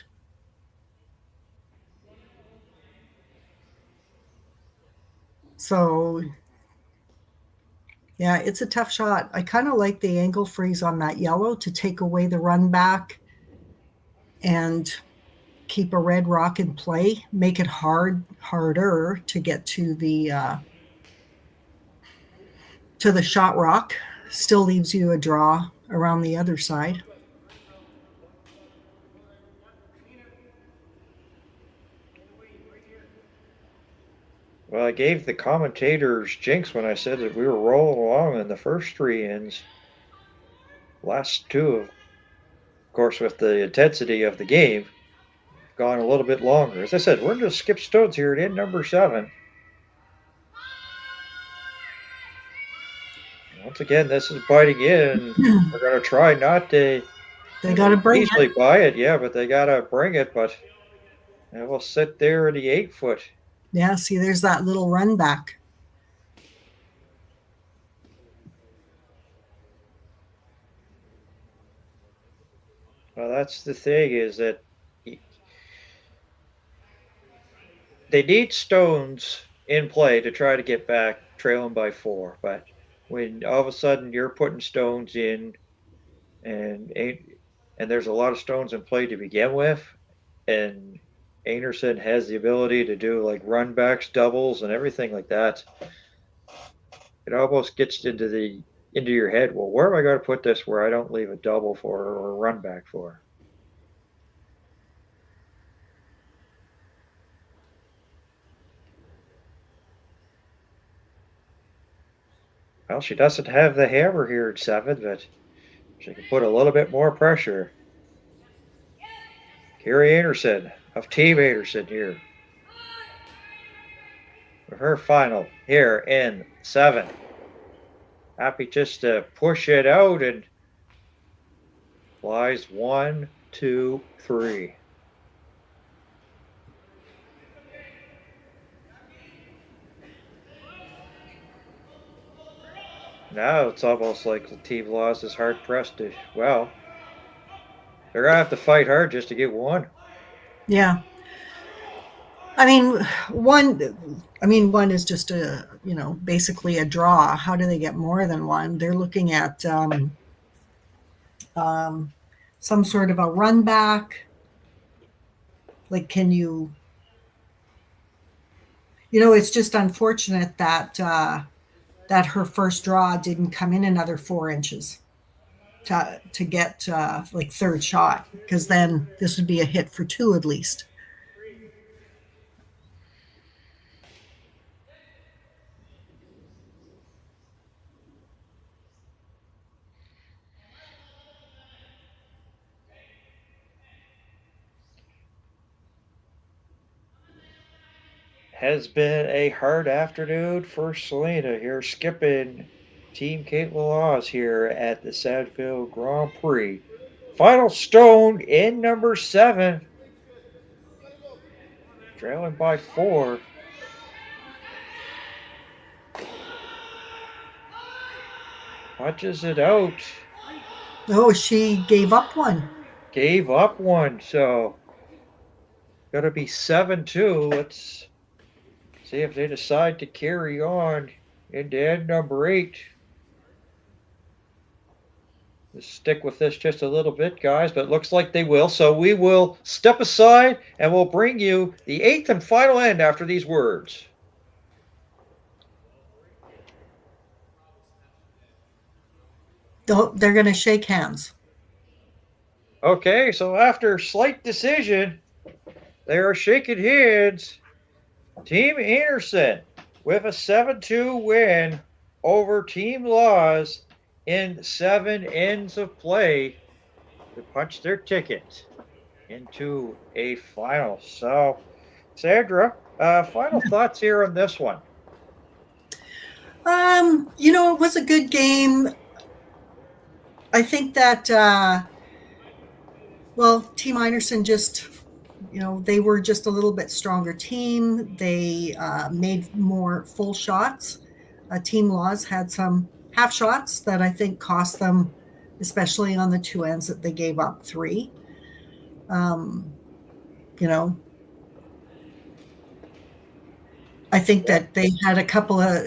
So, yeah, it's a tough shot. I kind of like the angle freeze on that yellow to take away the run back and keep a red rock in play, make it harder to get to the shot rock. Still leaves you a draw around the other side. Well, I gave the commentators jinx when I said that we were rolling along in the first 3 ends. Last 2, of course, with the intensity of the game, gone a little bit longer. As I said, we're going to skip stones here at end number 7. Once again, this is biting in. We're going to try not to. They got to bring easily it. buy it, yeah, but they got to bring it. But it will sit there in the 8-foot. Yeah, see, there's that little run back. Well, that's the thing, is that they need stones in play to try to get back trailing by 4. But when all of a sudden you're putting stones in and there's a lot of stones in play to begin with, and Einarson has the ability to do run backs, doubles, and everything like that, it almost gets into your head. Well, where am I going to put this where I don't leave a double for or a run back for? Well, she doesn't have the hammer here at 7, but she can put a little bit more pressure. Kerri Einarson of Team Einarson here. For her final here in 7. Happy just to push it out and flies 1, 2, 3. now it's almost like the team lost is hard pressed to, well, they're going to have to fight hard just to get one. Yeah. I mean, one is just basically a draw. How do they get more than one? They're looking at some sort of a run back. Like, can you, it's just unfortunate that that her first draw didn't come in another 4 inches to get like third shot, because then this would be a hit for 2 at least. Has been a hard afternoon for Selena here, skipping Team Kaitlyn Laws here at the Saville Grand Prix. Final stone in number 7, trailing by 4. Punches it out. Oh, she gave up one. Gave up one, so got to be 7-2. Let's see if they decide to carry on into end number 8. Let's stick with this just a little bit, guys, but it looks like they will. So we will step aside and we'll bring you the 8th and final end after these words. They're going to shake hands. Okay, so after slight decision, they are shaking hands. Team Einarson with a 7-2 win over Team Laws in 7 ends of play to punch their ticket into a final. So, Sandra, final thoughts here on this one. It was a good game. I think that, Team Einarson just, they were just a little bit stronger team. They made more full shots. Team Laws had some half shots that I think cost them, especially on the 2 ends that they gave up 3. I think that they had a couple of,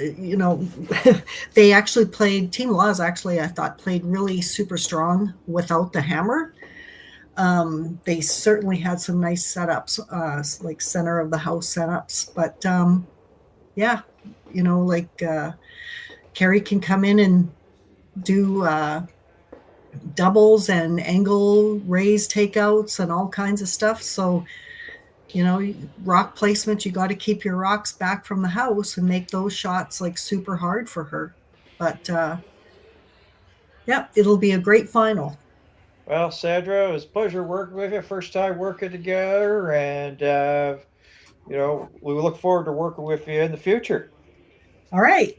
they actually played, Team Laws actually, I thought, played really super strong without the hammer. They certainly had some nice setups, like center of the house setups. But, Kerri can come in and do doubles and angle raise takeouts and all kinds of stuff. So, rock placement, you got to keep your rocks back from the house and make those shots like super hard for her. But it'll be a great final. Well, Sandra, it was a pleasure working with you. First time working together, and we look forward to working with you in the future. All right.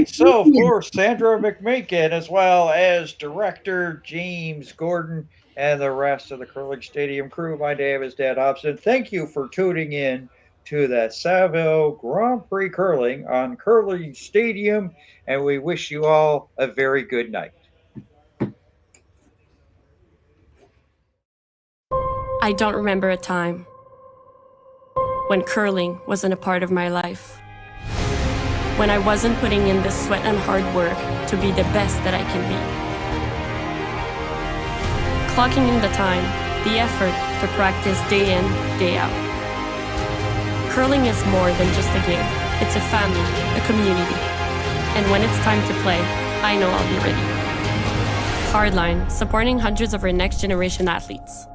So for Sandra McMakin, as well as Director James Gordon and the rest of the Curling Stadium crew, my name is Dan Hobson. Thank you for tuning in to the Saville Grand Prix Curling on Curling Stadium, and we wish you all a very good night. I don't remember a time when curling wasn't a part of my life. When I wasn't putting in the sweat and hard work to be the best that I can be. Clocking in the time, the effort to practice day in, day out. Curling is more than just a game. It's a family, a community. And when it's time to play, I know I'll be ready. Hardline, supporting hundreds of our next generation athletes.